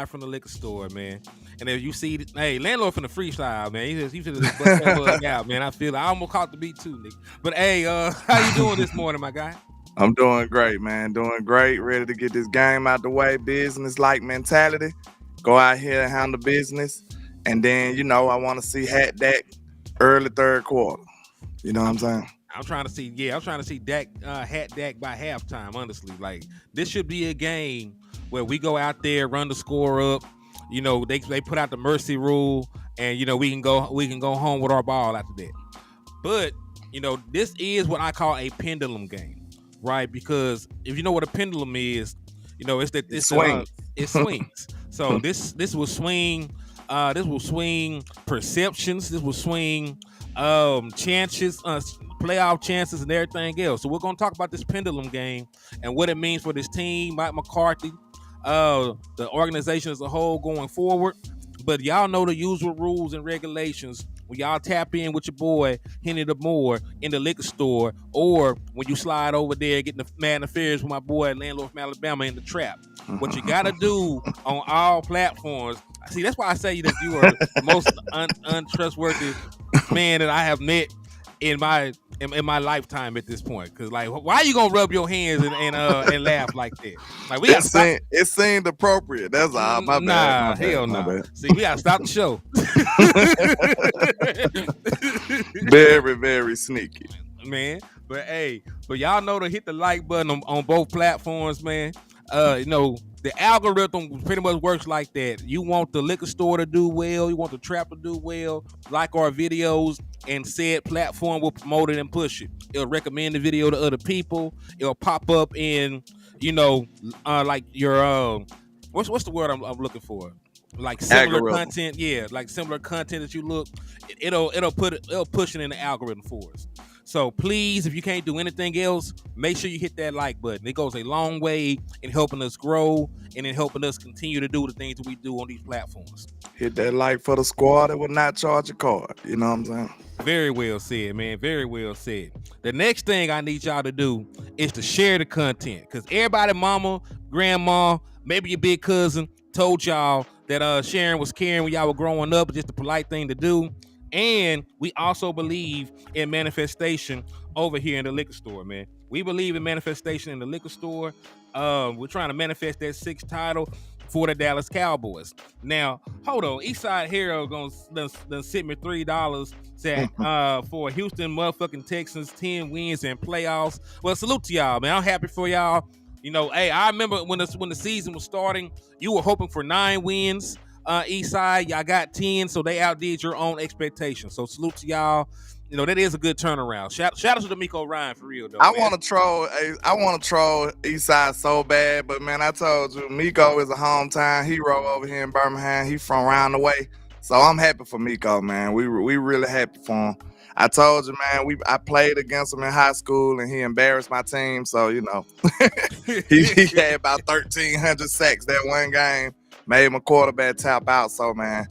from the liquor store, man. And if you see, hey, landlord from the freestyle, man. He should just bust that bug out, man. I almost caught the beat too, nigga. But hey, how you doing this morning, my guy? I'm doing great, man. Doing great. Ready to get this game out the way. Business like mentality. Go out here and handle business. And then, I want to see Hat Dak early third quarter. You know what I'm saying? I'm trying to see Dak Hat Dak by halftime. Honestly, like this should be a game where we go out there, run the score up. They put out the mercy rule, and we can go home with our ball after that. But this is what I call a pendulum game, right? Because if you know what a pendulum is, it swings. So this will swing. This will swing perceptions. This will swing chances, playoff chances, and everything else. So we're gonna talk about this pendulum game and what it means for this team, Mike McCarthy, the organization as a whole going forward. But y'all know the usual rules and regulations when y'all tap in with your boy Henny the Moore in the liquor store, or when you slide over there getting the mad affairs with my boy landlord from Alabama in the trap. What you gotta do on all platforms. See, that's why I say that you are the most untrustworthy man that I have met in my lifetime at this point. Because like, why are you gonna rub your hands and laugh like that? Like it seemed appropriate. That's all. My bad. Hell no. See, we gotta stop the show. Very, very sneaky, man. But y'all know to hit the like button on both platforms, man. The algorithm pretty much works like that. You want the liquor store to do well, you want the trap to do well, like our videos, and said platform will promote it and push it. It'll recommend the video to other people. It'll pop up in, like your what's the word I'm looking for? Like similar algorithm. Content, yeah, like similar content that you look. It'll push it in the algorithm for us. So please, if you can't do anything else, make sure you hit that like button. It goes a long way in helping us grow and in helping us continue to do the things that we do on these platforms. Hit that like for the squad that will not charge a card. You know what I'm saying? Very well said, man. Very well said. The next thing I need y'all to do is to share the content, because everybody, mama, grandma, maybe your big cousin told y'all that sharing was caring when y'all were growing up. Just a polite thing to do. And we also believe in manifestation over here in the liquor store, man. We believe in manifestation in the liquor store. We're trying to manifest that 6th title for the Dallas Cowboys. Now, hold on. Eastside Hero done sent me $3 for Houston motherfucking Texans 10 wins and playoffs. Well, salute to y'all, man. I'm happy for y'all. Hey, I remember when the season was starting, you were hoping for 9 wins. East Side, y'all got 10, so they outdid your own expectations. So salute to y'all. That is a good turnaround. Shout out to D'Amico Ryan for real though. I want to troll East Side so bad, but man, I told you, Miko is a hometown hero over here in Birmingham. He from around the way, so I'm happy for Miko, man. We really happy for him. I told you, man. I played against him in high school, and he embarrassed my team. So he had about 1,300 sacks that one game. Made my quarterback tap out. So, man,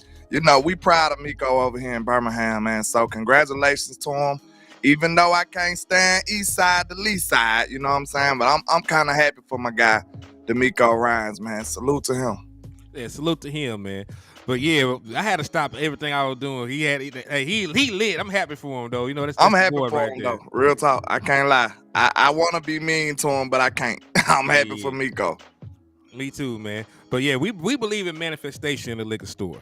we proud of Miko over here in Birmingham, man. So, congratulations to him. Even though I can't stand East Side to Lee Side, you know what I'm saying? But I'm kind of happy for my guy, D'Amico Ryans, man. Salute to him. Yeah, salute to him, man. But yeah, I had to stop everything I was doing. He lit. I'm happy for him though. I'm happy for him though. Real talk. I can't lie. I want to be mean to him, but I can't. I'm happy for Miko. Me too, man. But yeah, we believe in manifestation in the liquor store.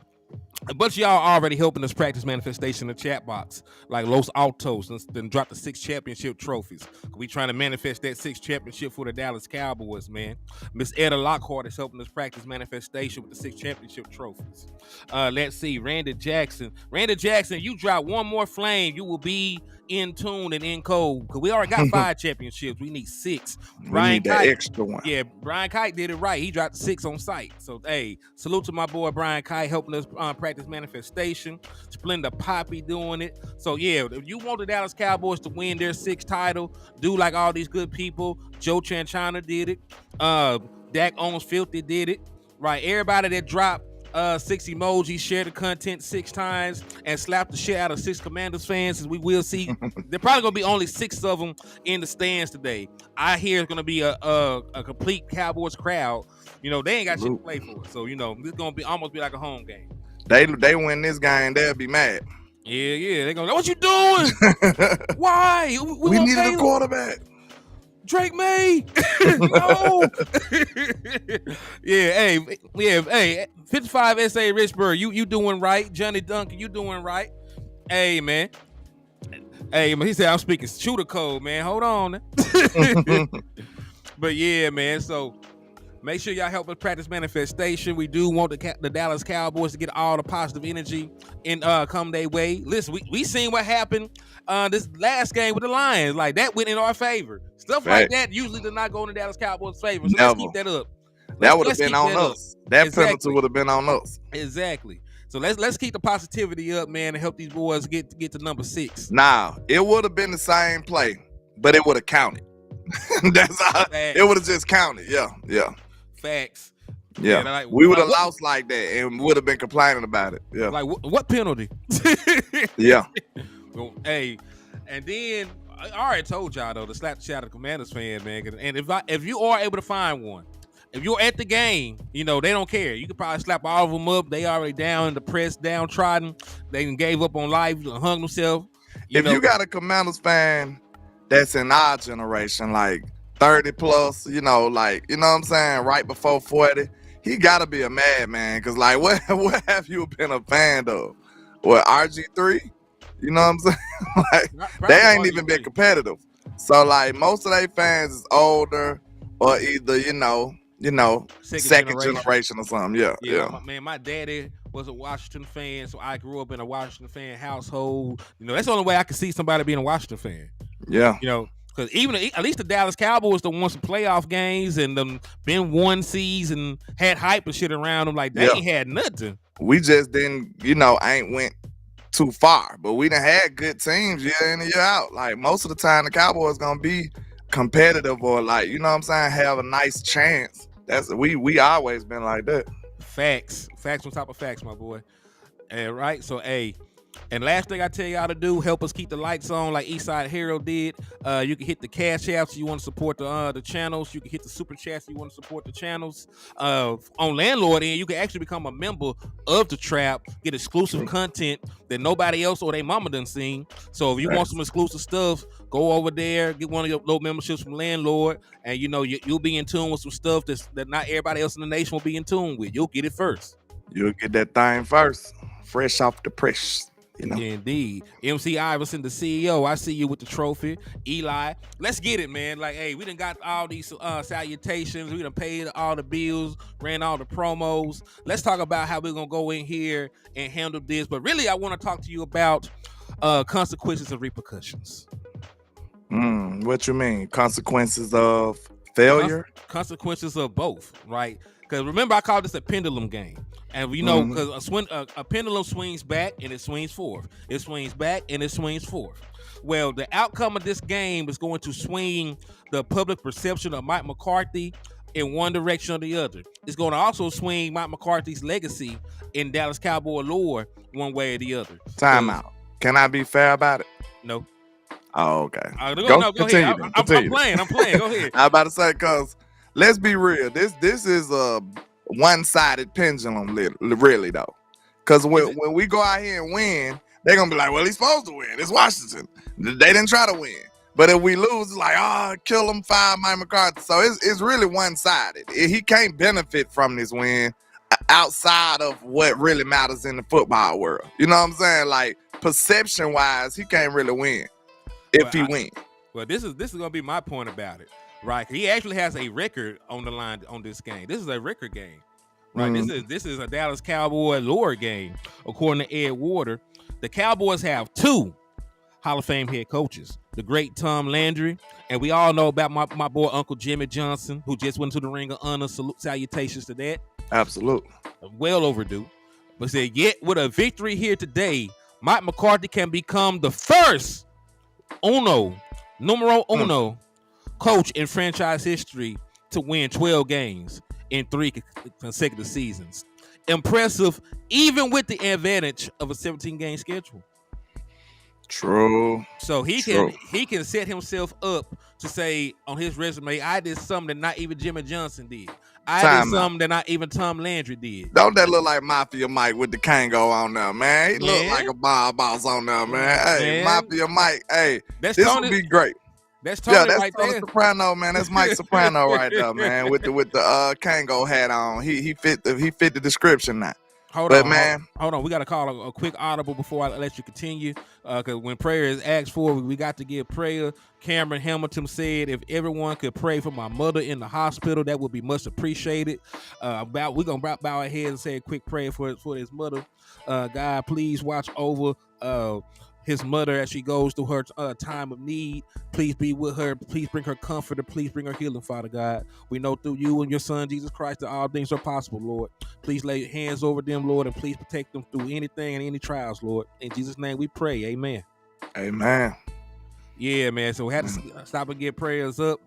A bunch of y'all already helping us practice manifestation in the chat box, like Los Altos, and then drop the 6 championship trophies. We trying to manifest that 6 championship for the Dallas Cowboys, man. Miss Etta Lockhart is helping us practice manifestation with the 6 championship trophies. Let's see, Randy Jackson, you drop one more flame, you will be in tune and in code, because we already got 5 championships. We need 6. We need that extra one. Yeah, Brian Kite did it right. He dropped 6 on site. So, hey, salute to my boy Brian Kite helping us practice manifestation. Splenda Poppy doing it. So, yeah, if you want the Dallas Cowboys to win their 6th title, do like all these good people. Joe Chanchana did it. Dak Owens Filthy did it. Right? Everybody that dropped 6 emojis, share the content 6 times, and slap the shit out of 6 Commanders fans. As we will see, they're probably gonna be only 6 of them in the stands today. I hear it's gonna be a complete Cowboys crowd. You know, they ain't got shit to play for, so you know this gonna be almost be like a home game. They win this game, they'll be mad. Yeah, they're gonna. What you doing? Why? We needed a quarterback. Drake May. No. Hey, 55 SA Richburg, you doing right. Johnny Duncan, you doing right. Hey man, he said I'm speaking shooter code, man. Hold on. But yeah, man, so make sure y'all help us practice manifestation. We do want the Dallas Cowboys to get all the positive energy and come their way. Listen, we seen what happened this last game with the Lions. Like, that went in our favor. Stuff like that usually does not go in the Dallas Cowboys' favor. So let's keep that up. That would have been on us. That penalty would have been on us. Exactly. So let's keep the positivity up, man, and help these boys get to number 6. Nah, it would have been the same play, but it would have counted. That's how it would have just counted. Yeah. Facts. Yeah, like, we would have lost like that and would have been complaining about it. Yeah. Like, what penalty? Yeah. Well, hey, and then I already told y'all though to slap the shit out of the Commanders fan, man. And if you are able to find one, if you're at the game, you know they don't care. You could probably slap all of them up. They already down in the press, downtrodden. They gave up on life, hung themselves. You got a Commanders fan that's in our generation, like 30 plus, you know what I'm saying, right before 40, he gotta be a madman. Because, like, what have you been a fan of? What, RG3? You know what I'm saying? Like, they ain't even been competitive. So, like, most of their fans is older or either, second generation or something. Yeah. My daddy was a Washington fan, so I grew up in a Washington fan household. You know, that's the only way I could see somebody being a Washington fan. Yeah. You know, because even at least the Dallas Cowboys won some playoff games and been 1 season, had hype and shit around them. Like, they ain't had nothing. We just didn't, ain't went too far, but we done had good teams year in and year out. Like, most of the time, the Cowboys gonna be competitive or, like, you know what I'm saying, have a nice chance. We always been like that. Facts on top of facts, my boy. And right, so and last thing I tell y'all to do, help us keep the lights on like Eastside Hero did. You can hit the cash apps if you want to support the channels. You can hit the super chats if you want to support the channels. On Landlord end, you can actually become a member of the Trap, get exclusive content that nobody else or their mama done seen. So if you want some exclusive stuff, go over there, get one of your low memberships from Landlord, and you'll be in tune with some stuff that not everybody else in the nation will be in tune with. You'll get it first. You'll get that thing first, fresh off the press. Yeah, indeed. MC Iverson, the CEO, I see you with the trophy. Eli, let's get it, man. Like, hey, we done got all these salutations. We done paid all the bills, ran all the promos. Let's talk about how we're going to go in here and handle this. But really, I want to talk to you about consequences and repercussions. What you mean? Consequences of failure? Consequences of both, right? Because remember, I called this a pendulum game. And we know because a pendulum swings back and it swings forth. It swings back and it swings forth. Well, the outcome of this game is going to swing the public perception of Mike McCarthy in one direction or the other. It's going to also swing Mike McCarthy's legacy in Dallas Cowboy lore one way or the other. Time out. Can I be fair about it? No. Oh, okay. Go ahead. I'm playing. Go ahead. I'm about to say, because let's be real. This is a one-sided pendulum, really, though. Because when we go out here and win, they're going to be like, well, he's supposed to win. It's Washington. They didn't try to win. But if we lose, it's like, kill him, fire Mike McCarthy. So it's really one-sided. He can't benefit from this win outside of what really matters in the football world. You know what I'm saying? Like, perception-wise, he can't really win if he wins. Well, this is going to be my point about it. Right, he actually has a record on the line on this game. This is a record game, right? This is a Dallas Cowboy lore game, according to Ed Warder. The Cowboys have 2 Hall of Fame head coaches, the great Tom Landry, and we all know about my boy Uncle Jimmy Johnson, who just went to the Ring of Honor. Salutations to that. Absolutely, well overdue. But said, yet with a victory here today, Mike McCarthy can become the first numero uno. Coach in franchise history to win 12 games in 3 consecutive seasons. impressive, even with the advantage of a 17-game schedule. True. So he True. can set himself up to say on his resume, I did something that not even Jimmy Johnson did. I did Time out. something that not even Tom Landry did. Don't that look like Mafia Mike with the Kango on there, man? He look like Man. a bar boss on there, man. Hey, Man. Mafia Mike. Hey, That's this Tony. would be great. That's Tony Yeah, that's right Tony there. Soprano, man. That's Mike Soprano right there, man. With the Kango hat on. He fit the description now. Hold on. We got to call a quick audible before I let you continue. Because when prayer is asked for, we got to give prayer. Cameron Hamilton said, if everyone could pray for my mother in the hospital, that would be much appreciated. We're going to bow our heads and say a quick prayer for his mother. God, please watch over his mother as she goes through her time of need. Please be with her. Please bring her comfort and please bring her healing, Father God. We know through you and your son, Jesus Christ, that all things are possible, Lord. Please lay your hands over them, Lord, and please protect them through anything and any trials, Lord. In Jesus' name we pray. Amen. Amen. Yeah, man. So we had to stop and get prayers up.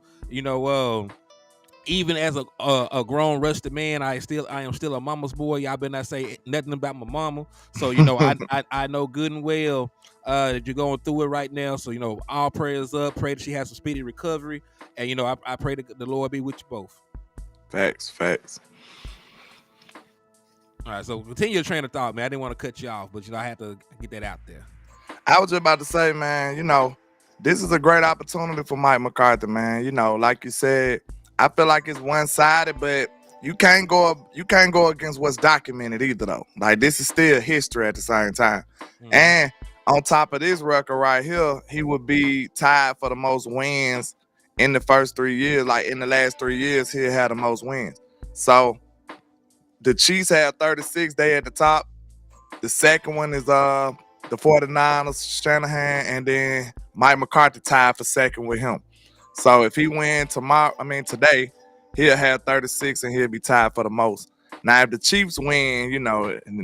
Even as a grown rusted man, I am still a mama's boy. Y'all better not say nothing about my mama. So I know good and well that you're going through it right now. So all prayers up. Pray that she has a speedy recovery, and I pray that the Lord be with you both. Facts. All right, so continue your train of thought, man. I didn't want to cut you off, but I had to get that out there. I was just about to say, man, this is a great opportunity for Mike McCarthy, man. Like you said, I feel like it's one-sided, but you can't go against what's documented either, though. Like, this is still history at the same time. Mm-hmm. And on top of this record right here, he would be tied for the most wins in the first 3 years. Like, in the last 3 years, he had the most wins. So the Chiefs had 36. They at the top. The second one is the 49ers, Shanahan, and then Mike McCarthy tied for second with him. So if he win today, he'll have 36 and he'll be tied for the most. Now, if the Chiefs win,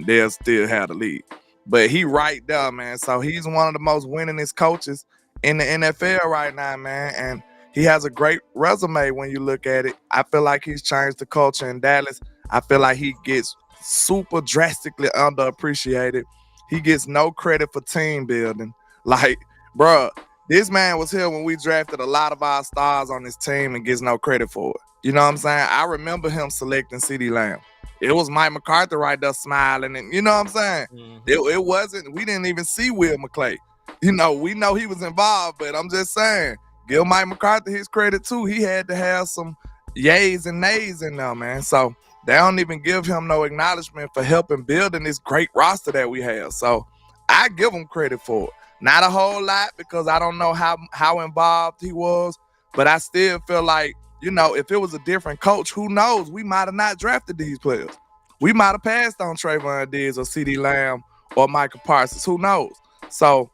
they'll still have the lead. But he right there, man. So he's one of the most winningest coaches in the NFL right now, man. And he has a great resume when you look at it. I feel like he's changed the culture in Dallas. I feel like he gets super drastically underappreciated. He gets no credit for team building. Like, bruh, this man was here when we drafted a lot of our stars on this team and gets no credit for it. You know what I'm saying? I remember him selecting CeeDee Lamb. It was Mike McCarthy right there smiling, and you know what I'm saying? Mm-hmm. It wasn't, we didn't even see Will McClay. We know he was involved, but I'm just saying, give Mike McCarthy his credit too. He had to have some yays and nays in there, man. So they don't even give him no acknowledgement for helping building this great roster that we have. So I give him credit for it. Not a whole lot because I don't know how involved he was, but I still feel like, if it was a different coach, who knows? We might have not drafted these players. We might have passed on Trayvon Diggs or CeeDee Lamb or Michael Parsons. Who knows? So,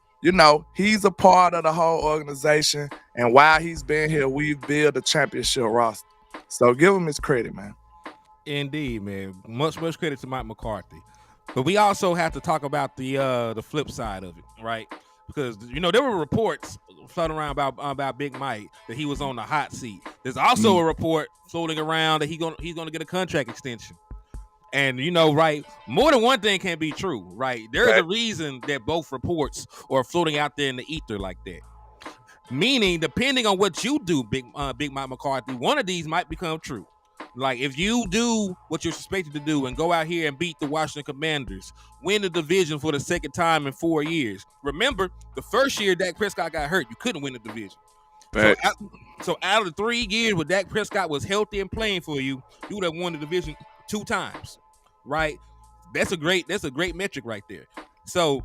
he's a part of the whole organization, and while he's been here, we've built a championship roster. So give him his credit, man. Indeed, man. Much credit to Mike McCarthy. But we also have to talk about the flip side of it, right? Because there were reports floating around about Big Mike that he was on the hot seat. There's also a report floating around that he's gonna get a contract extension. And right, more than one thing can be true, right? There's a reason that both reports are floating out there in the ether like that. Meaning, depending on what you do, Big Mike McCarthy, one of these might become true. Like, if you do what you're expected to do and go out here and beat the Washington Commanders, win the division for the second time in 4 years. Remember, the first year Dak Prescott got hurt, you couldn't win the division. So out of the 3 years where Dak Prescott was healthy and playing for you, you would have won the division 2 times, right? That's a great metric right there. So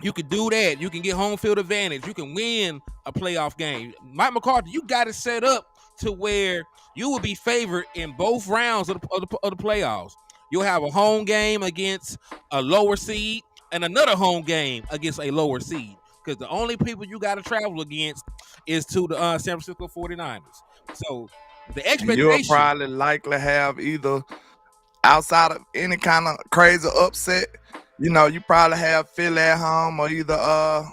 you could do that. You can get home field advantage. You can win a playoff game. Mike McCarthy, you got it set up to where you will be favored in both rounds of the playoffs. You'll have a home game against a lower seed and another home game against a lower seed. Because the only people you got to travel against is to the San Francisco 49ers. So the expectation... You'll probably likely have either, outside of any kind of crazy upset, you probably have Philly at home or either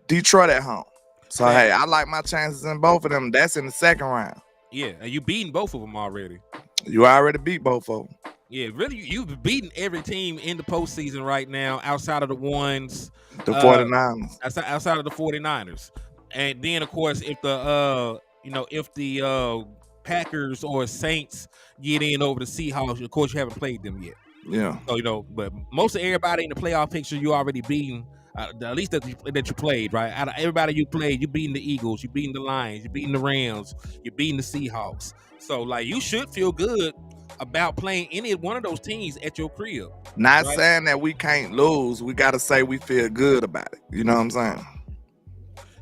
Detroit at home. So, hey, I like my chances in both of them. That's in the second round. Yeah, and you beating both of them already. You already beat both of them. Yeah, really, you've beaten every team in the postseason right now, outside of the ones, The uh, 49ers. outside of the 49ers. And then, of course, if the Packers or Saints get in over the Seahawks, of course, you haven't played them yet. Yeah. So, but most of everybody in the playoff picture, you already beaten. At least that you played, right? Out of everybody you played, you beating the Eagles, you beating the Lions, you beating the Rams, you beating the Seahawks. So, like, you should feel good about playing any one of those teams at your crib. Not Right. saying that we can't lose. We got to say we feel good about it. You know what I'm saying?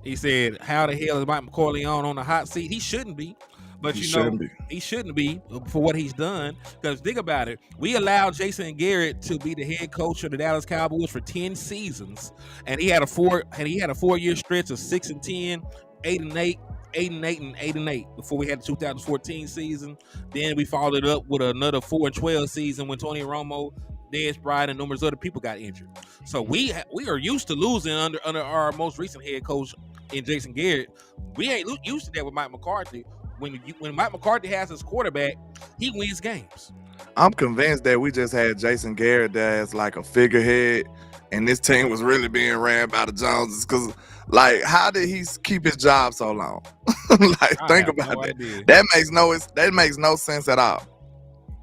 He said, "How the hell is Mike McCarthy on the hot seat? He shouldn't be." But He you know, shouldn't be. he shouldn't be for what he's done. Because think about it, we allowed Jason Garrett to be the head coach of the Dallas Cowboys for 10 seasons, and he had a 4-year stretch of 6-10, 8-8, 8-8, and 8-8 before we had the 2014 season. Then we followed it up with another 4-12 season when Tony Romo, Dez Bryant, and numerous other people got injured. So we are used to losing under our most recent head coach in Jason Garrett. We ain't used to that with Mike McCarthy. When Mike McCarthy has his quarterback, he wins games. I'm convinced that we just had Jason Garrett there as like a figurehead, and this team was really being ran by the Joneses. Because, like, how did he keep his job so long? Like, think about that. Idea. That makes no sense at all.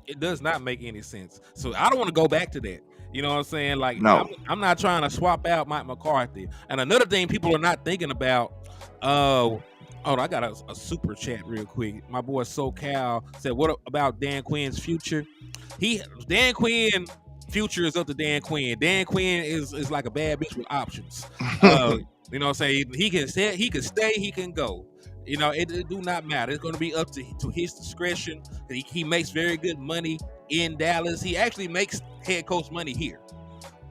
It does not make any sense. So I don't want to go back to that. You know what I'm saying? Like, no, I'm not trying to swap out Mike McCarthy. And another thing people are not thinking about, I got a super chat real quick. My boy SoCal said, "What about Dan Quinn's future?" Dan Quinn future is up to Dan Quinn. Dan Quinn is like a bad bitch with options. You know what I'm saying? He can stay, he can go. You know, it do not matter. It's going to be up to his discretion. He makes very good money in Dallas. He actually makes head coach money here.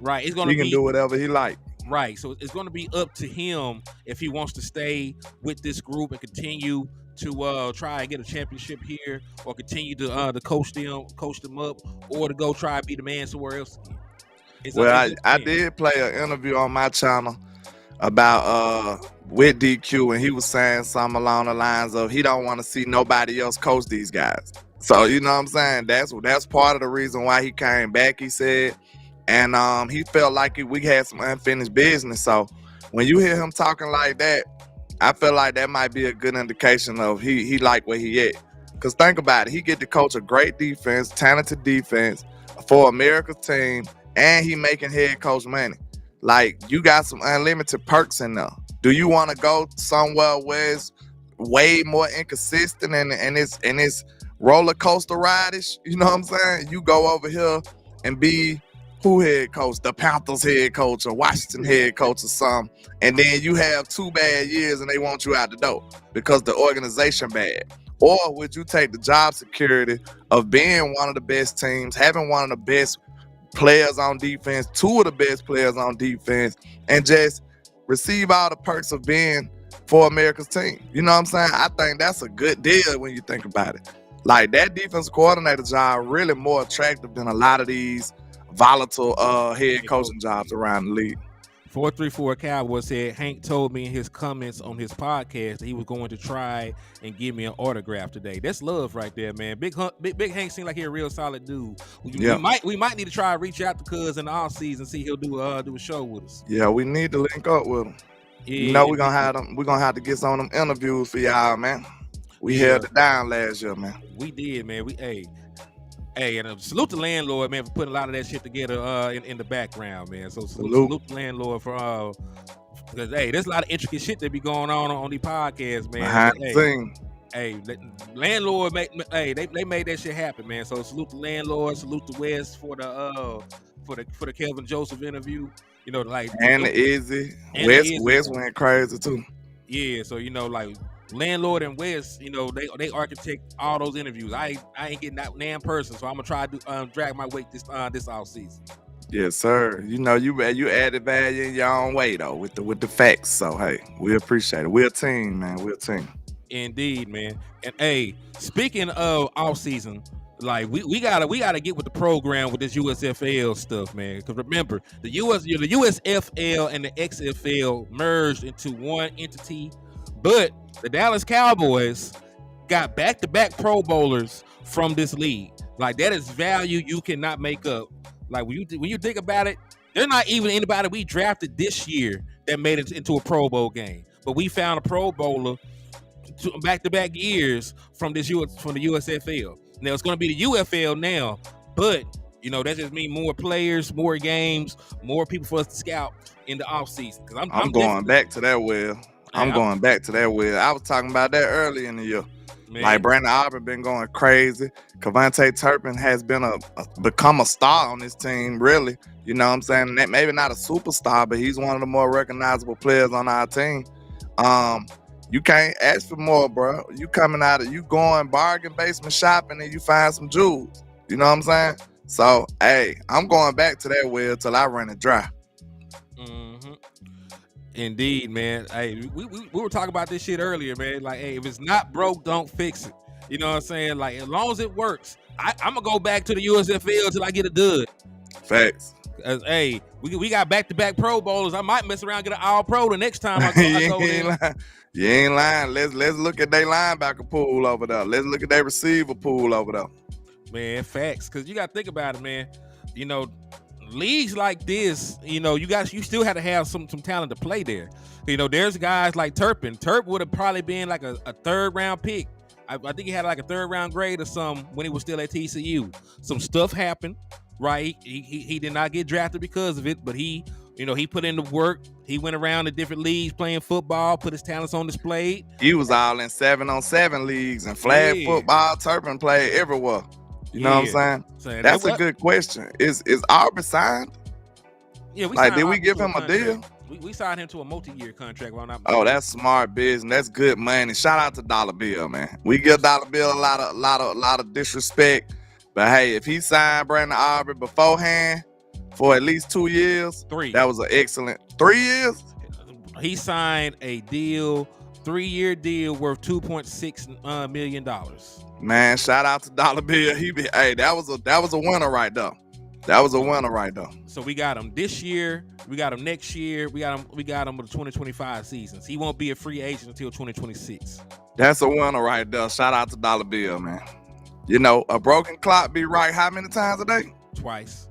Right. It's going to he can do whatever he like. Right. So it's going to be up to him if he wants to stay with this group and continue to try and get a championship here, or continue to coach them up, or to go try and be the man somewhere else again. Well, I did play an interview on my channel about with DQ, and he was saying something along the lines of he don't want to see nobody else coach these guys. So you know what I'm saying? That's part of the reason why he came back, he said. And he felt like we had some unfinished business. So when you hear him talking like that, I feel like that might be a good indication of he like where he at. Because think about it, he get to coach a great defense, talented defense for America's team, and he making head coach money. Like, you got some unlimited perks in there. Do you want to go somewhere where it's way more inconsistent and it's roller coaster ride-ish? You know what I'm saying? You go over here and be who head coach? The Panthers head coach or Washington head coach or something. And then you have 2 bad years and they want you out the door because the organization bad. Or would you take the job security of being one of the best teams, having one of the best players on defense, 2 of the best players on defense, and just receive all the perks of being for America's team? You know what I'm saying? I think that's a good deal when you think about it. Like, that defensive coordinator job really more attractive than a lot of these volatile head coaching jobs around the league. 434 Cowboy said Hank told me in his comments on his podcast that he was going to try and give me an autograph today. That's love right there, man. Big Hank seems like he's a real solid dude. We might need to try and reach out to Cuz in the off season, see he'll do a show with us. Yeah, we need to link up with him. You know, we're gonna have to get some of them interviews for y'all, man. We held it down last year, man. We did, man. Hey, and salute the landlord, man, for putting a lot of that shit together in the background, man. So salute the landlord for because there's a lot of intricate shit that be going on these podcasts, man. Behind the scenes. Hey, landlord, they made that shit happen, man. So salute the landlord, salute the West for the Kelvin Joseph interview. You know, like, and the Izzy. West went crazy too. Yeah, so you know, like, landlord and West, you know, they architect all those interviews. I ain't getting that damn person, so I'm gonna try to drag my weight this off season. Yes, sir. You know, you added value in your own way though with the facts. So hey, we appreciate it. We're a team, man. We're a team. Indeed, man. And hey, speaking of off season, like we gotta get with the program with this USFL stuff, man. Because remember, the USFL and the XFL merged into one entity, but the Dallas Cowboys got back-to-back Pro Bowlers from this league. Like that is value you cannot make up. Like when you think about it, there's not even anybody we drafted this year that made it into a Pro Bowl game. But we found a Pro Bowler back-to-back years from the USFL. Now it's going to be the UFL now, but that just means more players, more games, more people for us to scout in the offseason. Because I'm going back to that well. I'm going back to that well. I was talking about that early in the year. Man. Like Brandon Aubrey been going crazy. Kevontae Turpin has been become a star on this team, really. You know what I'm saying? Maybe not a superstar, but he's one of the more recognizable players on our team. You can't ask for more, bro. You going bargain basement shopping and you find some jewels. You know what I'm saying? So, hey, I'm going back to that well till I run it dry. Mm-hmm. Indeed, man. Hey, we were talking about this shit earlier, man. Like, hey, if it's not broke, don't fix it. You know what I'm saying? Like, as long as it works, I'm gonna go back to the USFL till I get a dud. Facts. Hey, we got back-to-back Pro Bowlers. I might mess around and get an All-Pro the next time I go there. You ain't lying. Let's look at their linebacker pool over there. Let's look at their receiver pool over there. Man, facts. Because you got to think about it, man. Leagues like this, you still have to have some talent to play there. There's guys like Turpin. Turp would have probably been like a third-round pick. I think he had like a third-round grade or something when he was still at TCU. Some stuff happened, right? He did not get drafted because of it, but he put in the work. He went around to different leagues playing football, put his talents on display. He was all in 7-on-7 leagues and flag football. Turpin played everywhere. You know what I'm saying? That's a good question. Is Aubrey signed? Yeah, did we give him a deal? We signed him to a multi-year contract. That's smart business. That's good money. Shout out to Dollar Bill, man. We give Dollar Bill a lot of disrespect. But hey, if he signed Brandon Aubrey beforehand for at least 2 years, that was an excellent 3 years. He signed a deal, 3-year deal worth $2.6 million. Man, shout out to Dollar Bill. That was a winner right there. That was a winner right there. So we got him this year. We got him next year. We got him with the 2025 seasons. He won't be a free agent until 2026. That's a winner right there. Shout out to Dollar Bill, man. A broken clock be right how many times a day? Twice.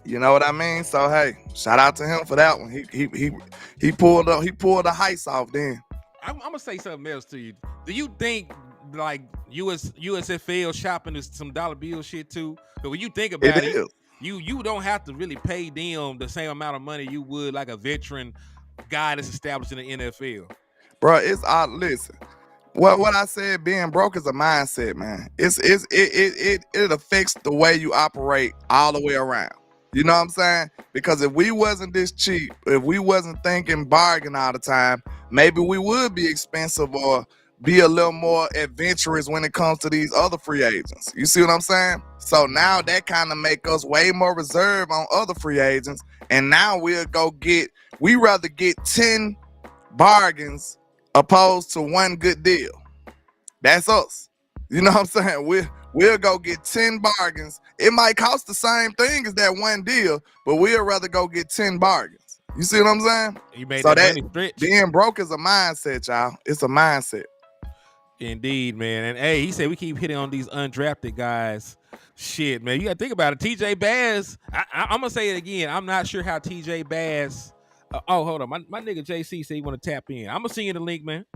You know what I mean? So hey, shout out to him for that one. He pulled the heist off then. I'm gonna say something else to you. Do you think like USFL shopping is some dollar bill shit too? But when you think about it, you don't have to really pay them the same amount of money you would like a veteran guy that's established in the NFL. Bro, it's odd. Listen, what I said, being broke is a mindset, man. It affects the way you operate all the way around. You know what I'm saying? Because if we wasn't this cheap, if we wasn't thinking bargain all the time, maybe we would be expensive or be a little more adventurous when it comes to these other free agents. You see what I'm saying? So now that kind of make us way more reserved on other free agents. And now we rather get 10 bargains opposed to one good deal. That's us. You know what I'm saying? We'll go get 10 bargains. It might cost the same thing as that one deal, but we'll rather go get 10 bargains. You see what I'm saying? You made so that money stretch. Being broke is a mindset, y'all. It's a mindset. Indeed, man. And hey, he said we keep hitting on these undrafted guys. Shit, man. You got to think about it. TJ Bass, I'm going to say it again. I'm not sure how TJ Bass. Hold on. My nigga JC said he want to tap in. I'm going to send you the link, man.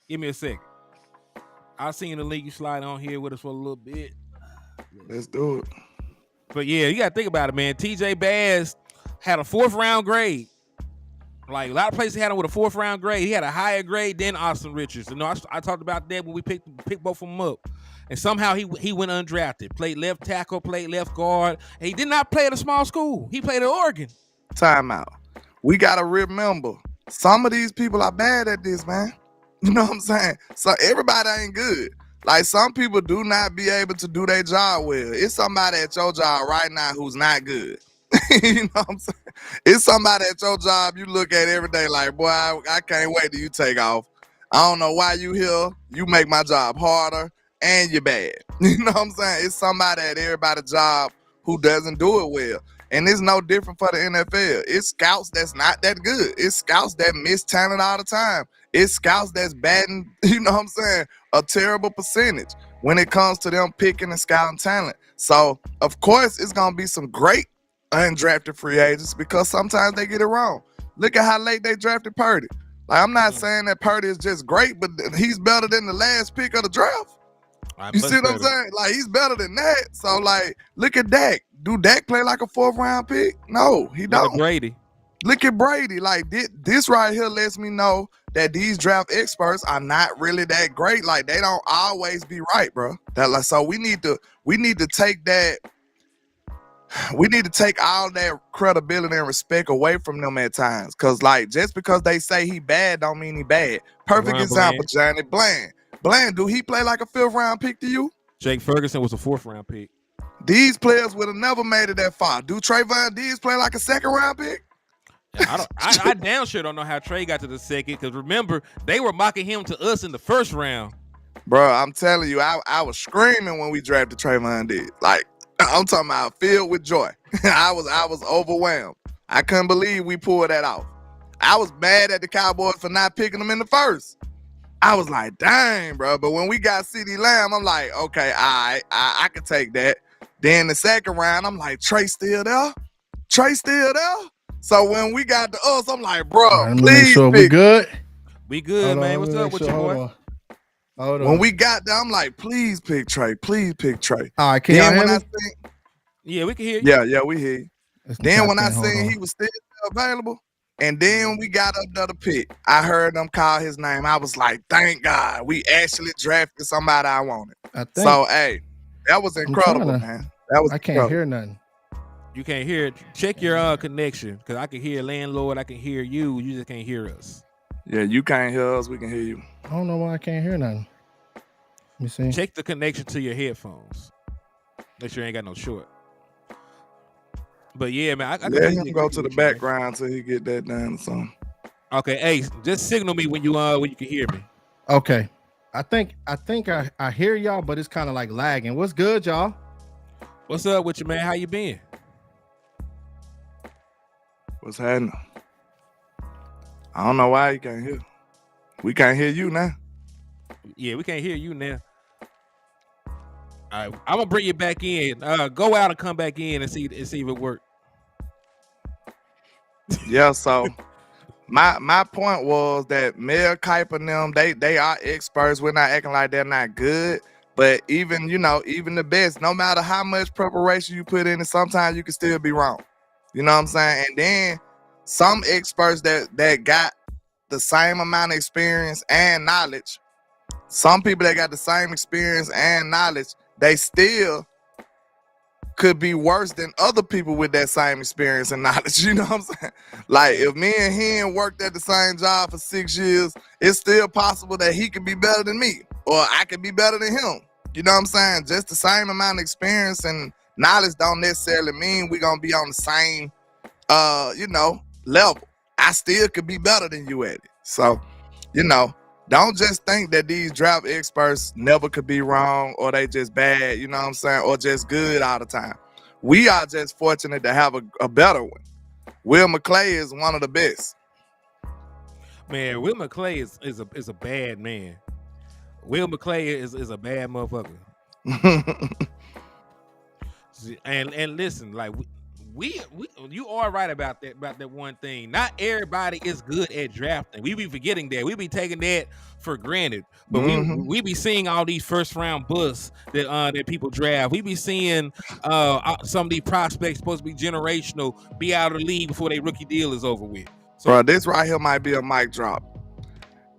Give me a second. I'll send you the link. You slide on here with us for a little bit. Let's do it. But yeah, you got to think about it, man. TJ Bass had a 4th round grade. Like a lot of places had him with a 4th round grade. He had a higher grade than Austin Richards. I talked about that when we picked both of them up. And somehow he went undrafted. Played left tackle, played left guard. And he did not play at a small school. He played at Oregon. Timeout. We got to remember, some of these people are bad at this, man. You know what I'm saying? So everybody ain't good. Like some people do not be able to do their job well. It's somebody at your job right now who's not good. You know what I'm saying? It's somebody at your job you look at every day like, boy, I can't wait till you take off. I don't know why you here. You make my job harder and you're bad. You know what I'm saying? It's somebody at everybody's job who doesn't do it well. And it's no different for the NFL. It's scouts that's not that good. It's scouts that miss talent all the time. It's scouts that's batting, you know what I'm saying, a terrible percentage. when it comes to them picking and scouting talent. So, of course, it's going to be some great undrafted free agents because sometimes they get it wrong. Look at how late they drafted Purdy. Like, I'm not saying that Purdy is just great, but he's better than the last pick of the draft. You see what I'm saying? Like, he's better than that. So, like, look at Dak. Do Dak play like a 4th round pick? No, he don't. Look at Brady. Look at Brady. Like, this right here lets me know that these draft experts are not really that great. Like, they don't always be right, bro. So we need to take that. We need to take all that credibility and respect away from them at times. Cause like, just because they say he bad don't mean he bad. Perfect example, Johnny Bland. Bland, do he play like a 5th round pick to you? Jake Ferguson was a 4th round pick. These players would have never made it that far. Do Trayvon Diggs play like a 2nd round pick? I damn sure don't know how Trey got to the 2nd, because remember, they were mocking him to us in the 1st round. Bro, I'm telling you, I was screaming when we drafted Trayvon Diggs. Like, I'm talking about filled with joy. I was overwhelmed. I couldn't believe we pulled that off. I was mad at the Cowboys for not picking them in the 1st. I was like, dang, bro. But when we got CeeDee Lamb, I'm like, okay, I can take that. Then the 2nd round, I'm like, Trey still there? Trey still there? So when we got to us, I'm like, bro, right, please make sure pick. we good. We good, man. What's up with you, boy? When we got there, I'm like, please pick Trey. Please pick Trey. All right, can y'all hear me? Yeah, we can hear you. Yeah, we hear you. Then when I seen he was still available, and then we got another pick, I heard them call his name. I was like, thank God, we actually drafted somebody I wanted. So, hey, that was incredible, man. I can't hear nothing. You can't hear it. Check your connection, because I can hear landlord. I can hear you. You just can't hear us. Yeah, you can't hear us. We can hear you. I don't know why I can't hear nothing. Let me see. Check the connection to your headphones. Make sure you ain't got no short. But yeah, man, I let him go to the background till he get that done or something. Okay, hey, just signal me when you can hear me. Okay. I think I hear y'all, but it's kind of like lagging. What's good, y'all? What's up with you, man? How you been? What's happening? I don't know why you can't hear. We can't hear you now. Yeah, we can't hear you now. All right, I'm gonna bring you back in. Go out and come back in and see if it worked. Yeah, so my point was that Mel Kiper and them, they are experts. We're not acting like they're not good. But even the best, no matter how much preparation you put in, sometimes you can still be wrong. You know what I'm saying? And then some experts that got the same amount of experience and knowledge, some people that got the same experience and knowledge, they still could be worse than other people with that same experience and knowledge. You know what I'm saying? Like, if me and him worked at the same job for 6 years, it's still possible that he could be better than me, or I could be better than him. You know what I'm saying? Just the same amount of experience and knowledge don't necessarily mean we're going to be on the same, level. I still could be better than you at it. So, don't just think that these draft experts never could be wrong, or they just bad, you know what I'm saying, or just good all the time. We are just fortunate to have a better one. Will McClay is one of the best. Man, Will McClay is a bad man. Will McClay is a bad motherfucker. and listen, like we you are right about that one thing. Not everybody is good at drafting. We be forgetting that. We be taking that for granted. But we be seeing all these 1st round busts that people draft. We be seeing some of these prospects supposed to be generational be out of the league before their rookie deal is over with. So, bro, this right here might be a mic drop.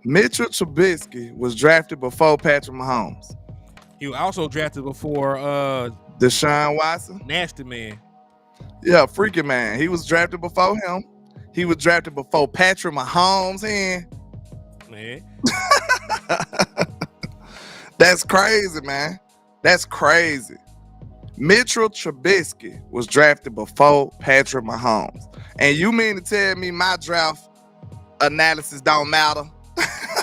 Mitchell Trubisky was drafted before Patrick Mahomes. He was also drafted before Deshaun Watson. Nasty man. Yeah, freaky man. He was drafted before him. He was drafted before Patrick Mahomes. Man. That's crazy, man. That's crazy. Mitchell Trubisky was drafted before Patrick Mahomes. And you mean to tell me my draft analysis don't matter?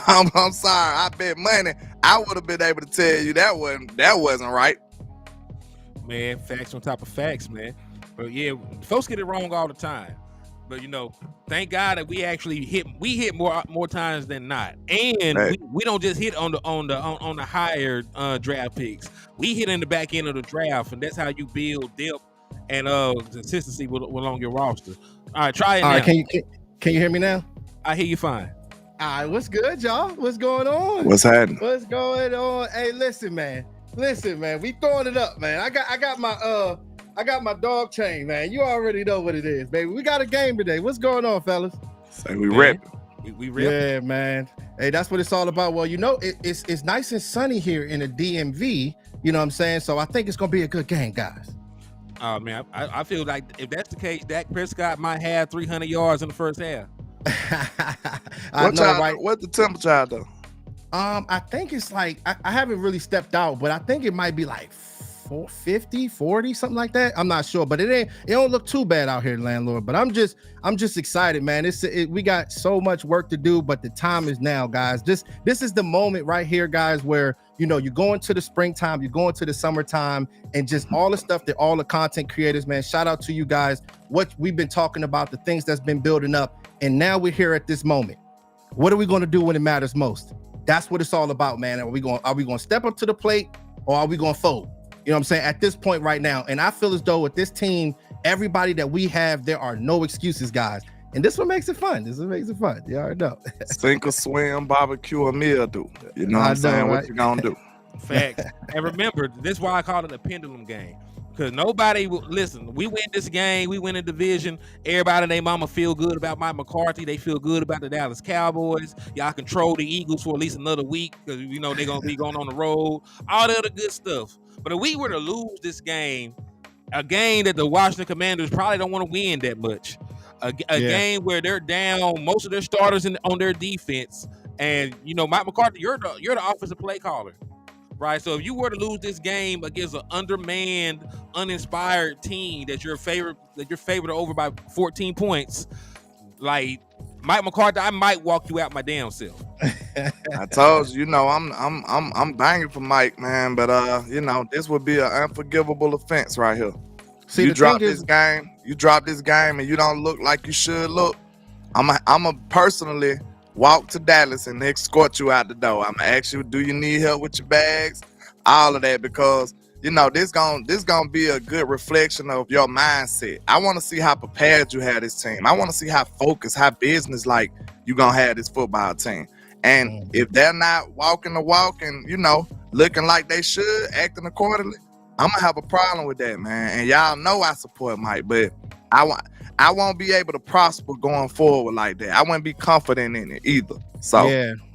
I'm sorry. I bet money I would have been able to tell you that wasn't right. Man, facts on top of facts, man. But yeah, folks get it wrong all the time. But thank God that we actually hit more times than not, and Hey. we don't just hit on the higher draft picks. We hit in the back end of the draft, and that's how you build depth and consistency along your roster. All right, try it now. All right, can you hear me now? I hear you fine. All right, what's good, y'all? What's going on? What's happening? What's going on? Hey, listen, man, we throwing it up, man. I got my dog chain, man. You already know what it is, baby. We got a game today. What's going on, fellas? Say we ripping. We ripping. Yeah, man. Hey, that's what it's all about. Well, it's nice and sunny here in the DMV. You know what I'm saying? So I think it's gonna be a good game, guys. Oh man, I feel like if that's the case, Dak Prescott might have 300 yards in the first half. What's the temperature out though? I think it's like I haven't really stepped out, but I think it might be like 50, 40, something like that. I'm not sure, but it don't look too bad out here, landlord. But I'm just excited, man. We got so much work to do, but the time is now, guys. This is the moment right here, guys, where you're going to the springtime, you're going to the summertime, and just all the stuff that all the content creators, man. Shout out to you guys. What we've been talking about, the things that's been building up, and now we're here at this moment. What are we going to do when it matters most? That's what it's all about, man. Are we going to step up to the plate, or are we going to fold? You know what I'm saying? At this point right now, and I feel as though with this team, everybody that we have, there are no excuses, guys. And this one makes it fun. You already know. Sink or swim, barbecue or meal do. You know what I'm saying? Right? What you gonna do? Facts. And remember, this is why I call it a pendulum game. Because nobody will listen. We win this game, we win a division. Everybody and their mama feel good about Mike McCarthy. They feel good about the Dallas Cowboys. Y'all control the Eagles for at least another week because they're gonna be going on the road. All the other good stuff. But if we were to lose this game, a game that the Washington Commanders probably don't want to win that much, a game where they're down most of their starters on their defense, and Mike McCarthy, you're the offensive play caller. Right, so if you were to lose this game against an undermanned, uninspired team that you're favored over by 14 points, like Mike McCarthy, I might walk you out my damn self. I told you, I'm banging for Mike, man, but this would be an unforgivable offense right here. See, you drop this game, and you don't look like you should look. I'm personally walk to Dallas and escort you out the door. I'm gonna ask you, do you need help with your bags? All of that, because this gonna be a good reflection of your mindset. I want to see how prepared you have this team. I want to see how focused, how business like you gonna have this football team. And if they're not walking the walk and looking like they should, acting accordingly, I'm gonna have a problem with that, man. And y'all know I support Mike, but I won't be able to prosper going forward like that. I wouldn't be confident in it either. So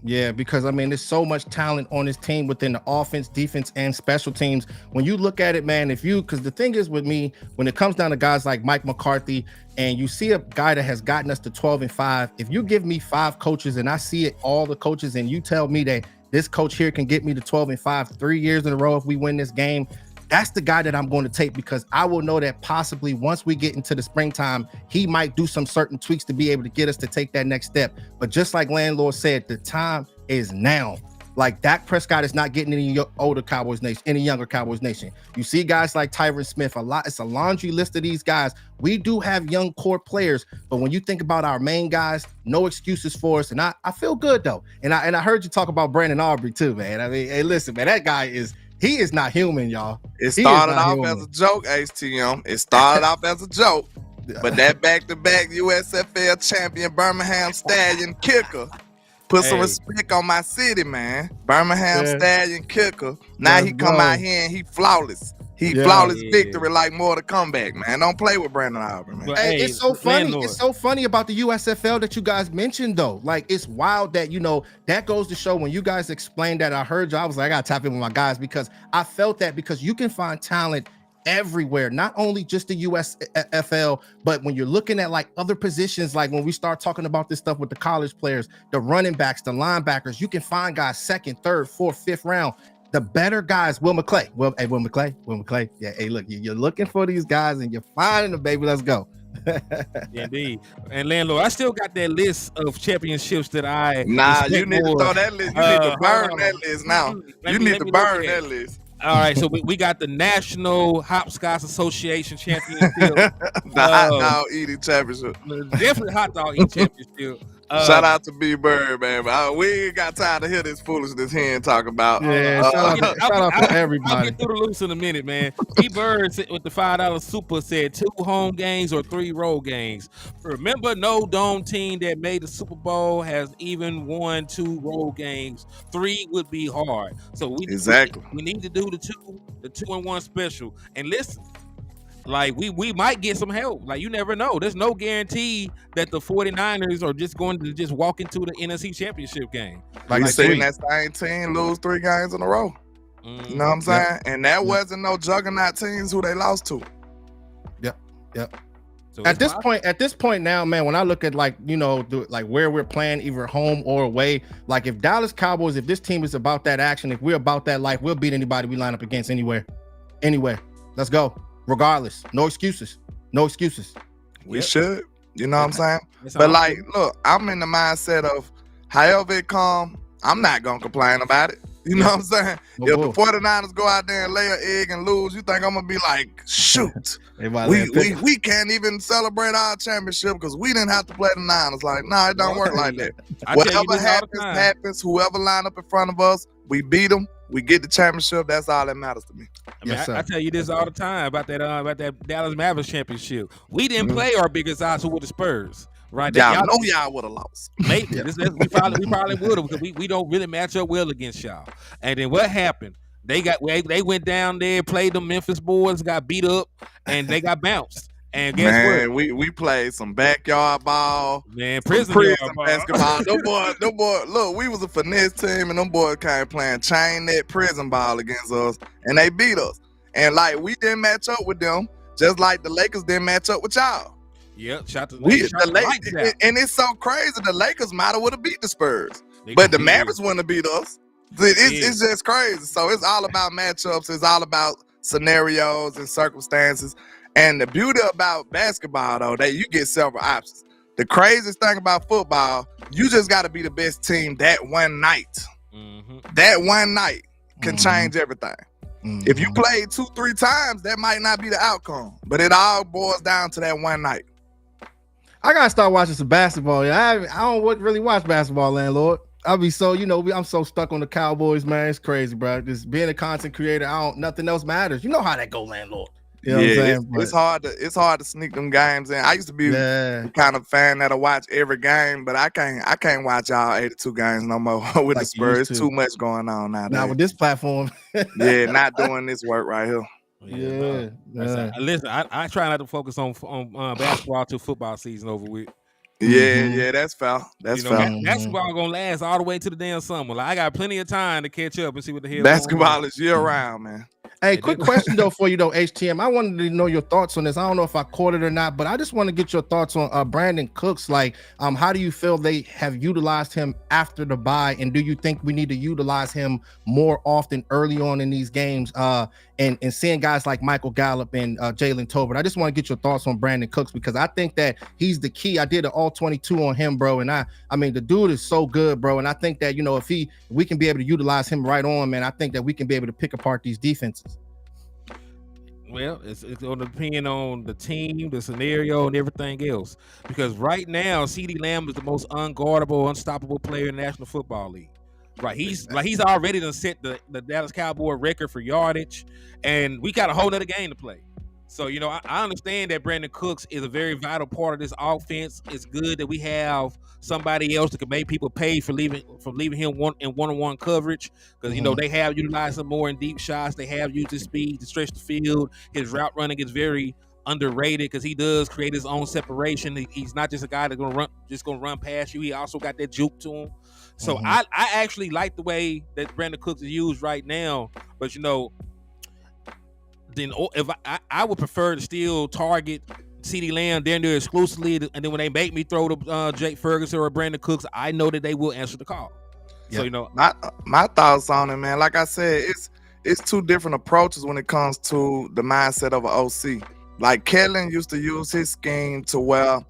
yeah, because there's so much talent on this team within the offense, defense, and special teams. When you look at it, man, because the thing is with me, when it comes down to guys like Mike McCarthy, and you see a guy that has gotten us to 12-5, if you give me 5 coaches and I see it, all the coaches, and you tell me that this coach here can get me to 12-5 3 years in a row if we win this game, that's the guy that I'm going to take, because I will know that possibly once we get into the springtime, he might do some certain tweaks to be able to get us to take that next step. But just like Landlord said, the time is now. Like Dak Prescott is not getting any older Cowboys nation, any younger Cowboys nation. You see guys like Tyron Smith, it's a laundry list of these guys. We do have young core players, but when you think about our main guys, no excuses for us. And I feel good though. And I heard you talk about Brandon Aubrey too, man. Hey, listen, man, that guy he is not human, y'all. It started off as a joke, HTM. It started off as a joke. But that back-to-back USFL champion Birmingham Stallion kicker put some respect on my city, man. Birmingham Stallion kicker. Now he come out here and he flawless. Flawless victory like more to comeback, man. Don't play with Brandon Aubrey, man. Hey, it's so funny. Landlord. It's so funny about the USFL that you guys mentioned, though. Like, it's wild that, that goes to show when you guys explained that, I heard you, I was like, I got to tap in with my guys, because I felt that, because you can find talent everywhere, not only just the USFL, but when you're looking at like other positions, like when we start talking about this stuff with the college players, the running backs, the linebackers, you can find guys 2nd, 3rd, 4th, 5th round. The better guys, Will McClay. Will McClay. Yeah, hey, look, you're looking for these guys and you're finding them, baby. Let's go. Indeed. And Landlord, I still got that list of championships that I you need to throw that list. You need to burn that list now. You need to burn that list. All right, so we got the National Hopscotch Association Championship. The hot dog eating championship. Definitely hot dog eating championship. Shout out to B Bird, man. We ain't got time to hear this foolishness he ain't talking about. Yeah, shout out to everybody. I'll get through the loops in a minute, man. B Bird with the $5 super said 2 home games or 3 road games. Remember, no dome team that made the Super Bowl has even won 2 road games. 3 would be hard. So we need to do the 2-1 special. And listen, like we might get some help. Like you never know. There's no guarantee that the 49ers are just going to just walk into the NFC Championship game. Like you seen that same team lose 3 games in a row. You know what I'm saying? Yep. And that wasn't no juggernaut teams who they lost to. Yep. So at this point now, man, when I look at like where we're playing, either home or away, like if Dallas Cowboys, if this team is about that action, if we're about that life, we'll beat anybody we line up against anywhere. Let's go. Regardless, no excuses. We should, you know what I'm saying? But like, look, I'm in the mindset of however it come, I'm not gonna complain about it. You know what I'm saying? If the 49ers go out there and lay an egg and lose, you think I'm gonna be like, shoot, we can't even celebrate our championship because we didn't have to play the Niners. Like, no, it don't work like that. Whatever happens, whoever line up in front of us, we beat them. We get the championship. That's all that matters to me. I tell you this all the time about that Dallas Mavericks championship. We didn't play our biggest odds with the Spurs, right? Y'all know y'all would have lost. Maybe we probably would have because we don't really match up well against y'all. And then what happened? They went down there, played the Memphis boys, got beat up, and they got bounced. And guess what? We played some backyard ball, prison basketball. Them boy, look, we was a finesse team, and them boys came playing chain net prison ball against us, and they beat us. And like we didn't match up with them, just like the Lakers didn't match up with y'all. Yep, and it's so crazy. The Lakers might have would have beat the Spurs, but the Mavericks wouldn't have beat us. It's just crazy. So it's all about matchups. It's all about scenarios and circumstances. And the beauty about basketball, though, that you get several options. The craziest thing about football, you just got to be the best team that one night. That one night can change everything. If you play 2-3 times, that might not be the outcome. But it all boils down to that one night. I got to start watching some basketball. I don't really watch basketball, landlord. I'll be so, I'm so stuck on the Cowboys, man. It's crazy, bro. Just being a content creator, nothing else matters. You know how that go, landlord. You know what I'm saying? It's hard to sneak them games in. I used to be the kind of fan that'll watch every game, but I can't watch all 82 games no more with like the Spurs. It's too much going on nowadays. Not with this platform. Not doing this work right here. Listen, I try not to focus on basketball till football season over with. Yeah, that's foul. That's foul. Basketball gonna last all the way to the damn summer. Like I got plenty of time to catch up and see what the hell. Basketball is year round, man. Hey, quick question though for you though, HTM. I wanted to know your thoughts on this. I don't know if I caught it or not, but I just want to get your thoughts on Brandon Cooks. Like, how do you feel they have utilized him after the bye, and do you think we need to utilize him more often early on in these games? And seeing guys like Michael Gallup and Jalen Tolbert. I just want to get your thoughts on Brandon Cooks because I think that he's the key. I did an all 22 on him, bro, and I mean the dude is so good, bro. And I think that if we can be able to utilize him right on, man, I think that we can be able to pick apart these defenses. Well, it's going to depend on the team, the scenario, and everything else. Because right now, CeeDee Lamb is the most unguardable, unstoppable player in the National Football League. Right, he's already done set the Dallas Cowboy record for yardage, and we got a whole nother game to play. So, I understand that Brandon Cooks is a very vital part of this offense. It's good that we have somebody else that can make people pay for leaving him in one-on-one coverage because, they have utilized him more in deep shots. They have used his speed to stretch the field. His route running is very underrated because he does create his own separation. He's not just a guy that's gonna run past you. He also got that juke to him. So I actually like the way that Brandon Cooks is used right now. But then if I would prefer to still target CeeDee Lamb down there exclusively, and then when they make me throw to Jake Ferguson or Brandon Cooks, I know that they will answer the call. Yeah. So my thoughts on it, man. Like I said, it's two different approaches when it comes to the mindset of an OC. Like Kellen used to use his scheme to where,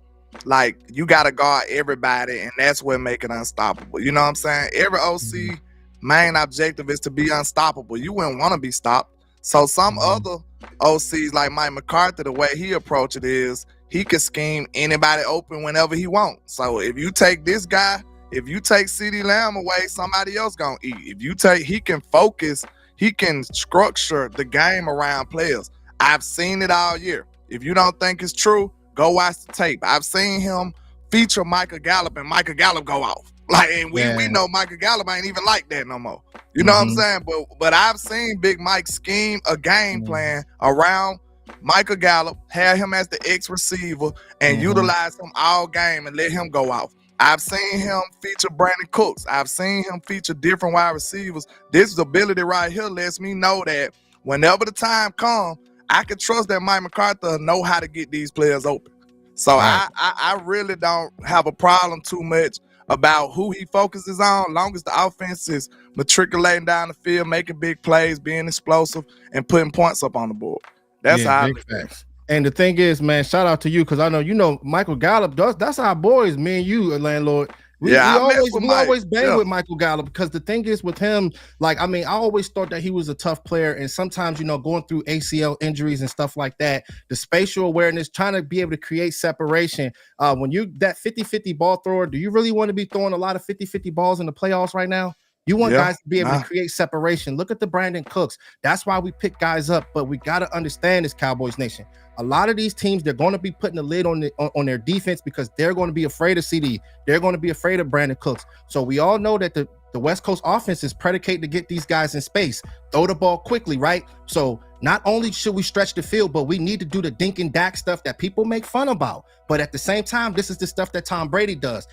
like, you got to guard everybody, and that's what make it unstoppable. You know what I'm saying? Every OC main objective is to be unstoppable. You wouldn't want to be stopped. So some other OCs like Mike McCarthy, the way he approach it is he can scheme anybody open whenever he wants. So if you take this guy, if you take CeeDee Lamb away, somebody else gonna eat. If you take, he can focus, he can structure the game around players. I've seen it all year. If you don't think it's true, go watch the tape. I've seen him feature Michael Gallup and Michael Gallup go off. Like, and we know Michael Gallup ain't even like that no more. You know what I'm saying? But I've seen Big Mike scheme a game plan around Michael Gallup, have him as the X receiver, and utilize him all game and let him go off. I've seen him feature Brandon Cooks. I've seen him feature different wide receivers. This ability right here lets me know that whenever the time comes, I can trust that Mike McCarthy know how to get these players open. So I really don't have a problem too much about who he focuses on, long as the offense is matriculating down the field, making big plays, being explosive, and putting points up on the board. That's how I look at it. And the thing is, man, shout out to you, because I know Michael Gallup does. That's our boys, me and you, landlord. We always bang with Michael Gallup, because the thing is with him, like, I mean, I always thought that he was a tough player, and sometimes, going through ACL injuries and stuff like that, the spatial awareness, trying to be able to create separation. When you that 50-50 ball thrower, do you really want to be throwing a lot of 50-50 balls in the playoffs right now? You want guys to be able to create separation. Look at the Brandon Cooks. That's why we pick guys up, but we got to understand this, Cowboys Nation. A lot of these teams, they're going to be putting a lid on their defense, because they're going to be afraid of CD. They're going to be afraid of Brandon Cooks. So we all know that the West Coast offense is predicated to get these guys in space, throw the ball quickly, right? So not only should we stretch the field, but we need to do the dink and dak stuff that people make fun about. But at the same time, this is the stuff that Tom Brady does.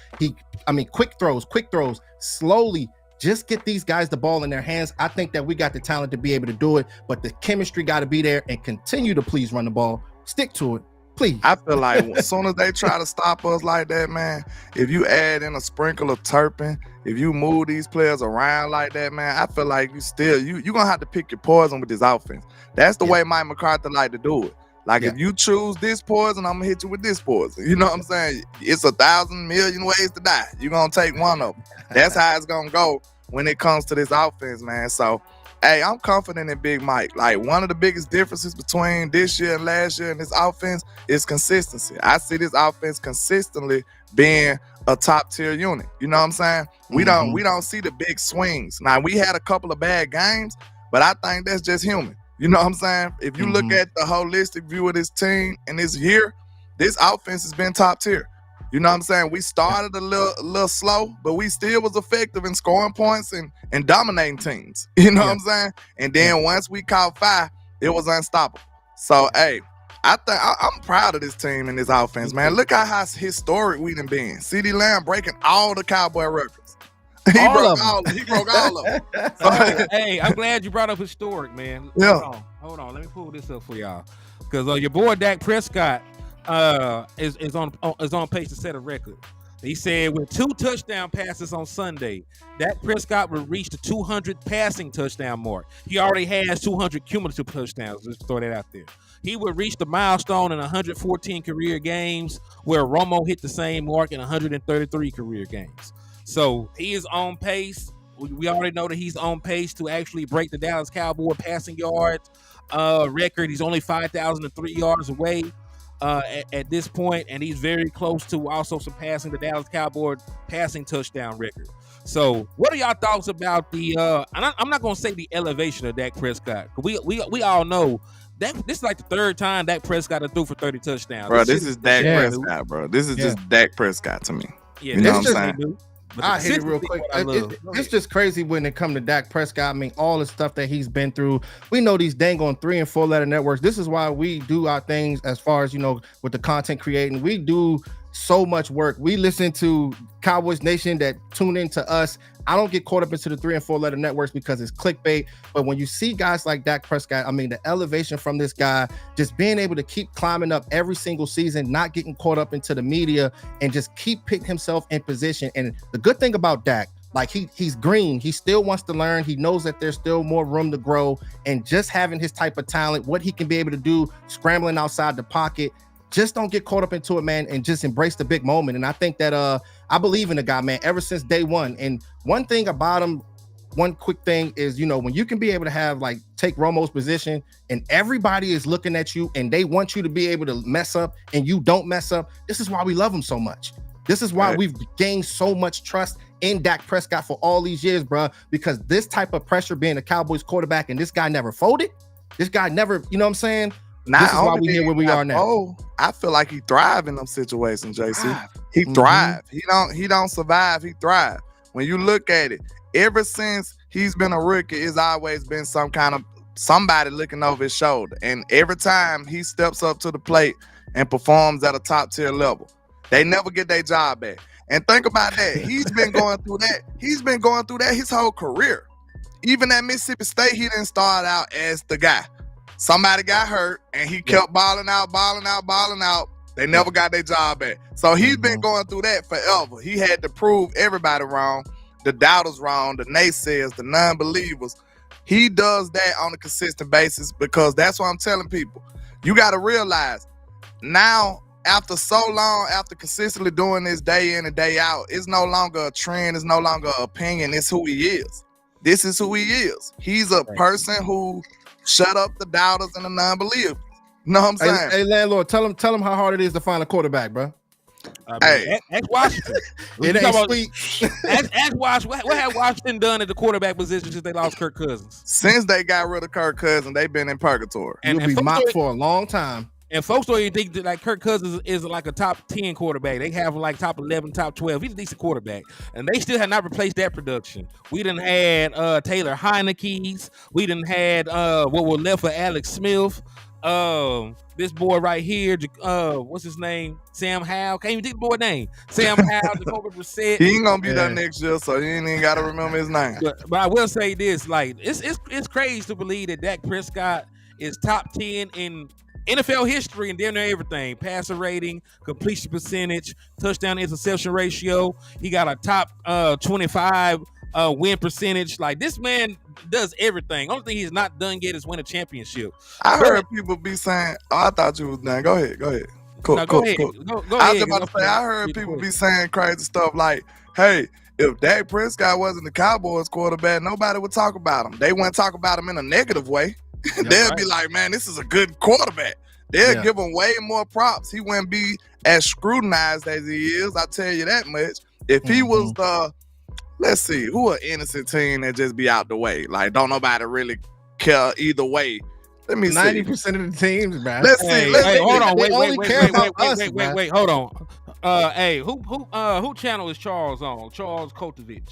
Quick throws, slowly. Just get these guys the ball in their hands. I think that we got the talent to be able to do it, but the chemistry got to be there, and continue to please run the ball. Stick to it, please. I feel like as soon as they try to stop us like that, man, if you add in a sprinkle of Turpin, if you move these players around like that, man, I feel like you're going to have to pick your poison with this offense. That's the way Mike McCarthy like to do it. Like, if you choose this poison, I'm going to hit you with this poison. You know what I'm saying? It's 1,000 million ways to die. You're going to take one of them. That's how it's going to go when it comes to this offense, man. So, hey, I'm confident in Big Mike. Like, one of the biggest differences between this year and last year in this offense is consistency. I see this offense consistently being a top-tier unit. You know what I'm saying? We don't see the big swings. Now, we had a couple of bad games, but I think that's just human. You know what I'm saying? If you look at the holistic view of this team and this year, this offense has been top tier. You know what I'm saying? We started a little slow, but we still was effective in scoring points and dominating teams. You know what I'm saying? And then once we caught fire, it was unstoppable. So, hey, I think I'm proud of this team and this offense, man. Look how historic we done been. CeeDee Lamb breaking all the Cowboy records. He broke all of them. So, hey, I'm glad you brought up historic, man. Yeah. Hold on. Let me pull this up for y'all, because your boy Dak Prescott is on pace to set a record. He said with 2 touchdown passes on Sunday, Dak Prescott will reach the 200 passing touchdown mark. He already has 200 cumulative touchdowns. Let's throw that out there. He would reach the milestone in 114 career games, where Romo hit the same mark in 133 career games. So he is on pace. We already know that he's on pace to actually break the Dallas Cowboy passing yards record. He's only 5,003 yards away at this point, and he's very close to also surpassing the Dallas Cowboy passing touchdown record. So what are y'all thoughts about the I'm not going to say the elevation of Dak Prescott. We all know that this is like the third time Dak Prescott threw for 30 touchdowns. Bro, this is Dak Prescott, bro. This is just Dak Prescott to me. Yeah, you know what I'm saying? I hit it real quick. It's just crazy when it comes to Dak Prescott. I mean, all the stuff that he's been through. We know these dang on 3 and 4 letter networks. This is why we do our things as far as, with the content creating. We do so much work. We listen to Cowboys Nation that tune into us. I don't get caught up into the 3 and 4 letter networks because it's clickbait. But when you see guys like Dak Prescott, I mean, the elevation from this guy, just being able to keep climbing up every single season, not getting caught up into the media, and just keep putting himself in position. And the good thing about Dak, like he's green. He still wants to learn. He knows that there's still more room to grow. And just having his type of talent, what he can be able to do, scrambling outside the pocket, just don't get caught up into it, man, and just embrace the big moment. And I think that I believe in the guy, man, ever since day one. And one thing about him, one quick thing is, when you can be able to have like take Romo's position and everybody is looking at you and they want you to be able to mess up and you don't mess up. This is why we love him so much. This is why we've gained so much trust in Dak Prescott for all these years, bro, because this type of pressure being a Cowboys quarterback and this guy never folded. This guy never, you know what I'm saying? This is why we're here where we are now. Oh, I feel like he thrive in them situations, JC. He thrive. He don't survive. He thrive. When you look at it, ever since he's been a rookie, it's always been somebody looking over his shoulder. And every time he steps up to the plate and performs at a top tier level, they never get their job back. And think about that. He's been going through that. He's been going through that his whole career. Even at Mississippi State, he didn't start out as the guy. Somebody got hurt, and he kept balling out. They never got their job back. So he's been going through that forever. He had to prove everybody wrong, the doubters wrong, the naysayers, the non-believers. He does that on a consistent basis because that's what I'm telling people. You got to realize now, after so long, after consistently doing this day in and day out, it's no longer a trend. It's no longer an opinion. It's who he is. This is who he is. He's a person who shut up the doubters and the non-believers. You know what I'm saying? Hey, landlord, tell him how hard it is to find a quarterback, bro. Ask Washington. It ain't sweet. Ask Washington. What have Washington done at the quarterback position since they lost Kirk Cousins? Since they got rid of Kirk Cousins, they've been in purgatory. You'll be mocked for a long time. And folks don't even think that like Kirk Cousins is like a top 10 quarterback. They have like top 11, top 12. He's a decent quarterback. And they still have not replaced that production. We done had Taylor Heineke's. We done had what was left for Alex Smith. This boy right here, what's his name? Sam Howell. Can't even think of the boy's name. Sam Howell, Jacoby Brissett. He ain't gonna be there next year, so you ain't even gotta remember his name. But I will say this: like it's crazy to believe that Dak Prescott is top 10 in NFL history and damn near everything. Passer rating, completion percentage, touchdown interception ratio. He got a top 25 win percentage. Like this man does everything. Only thing he's not done yet is win a championship. I heard people be saying, I thought you was done. Go ahead. Cool. Go ahead. I was about to say, I heard people be saying crazy stuff like, hey, if Dak Prescott wasn't the Cowboys quarterback, nobody would talk about him. They wouldn't talk about him in a negative way. They'll be like, man, this is a good quarterback. They'll give him way more props. He wouldn't be as scrutinized as he is. I tell you that much. If he was the, let's see, who an innocent team that just be out the way? Like, don't nobody really care either way. Let me see. 90% of the teams, man. Let's see. Hey, hold on. Wait. Hold on. Hey, who channel is Charles on? Charles Kotovich.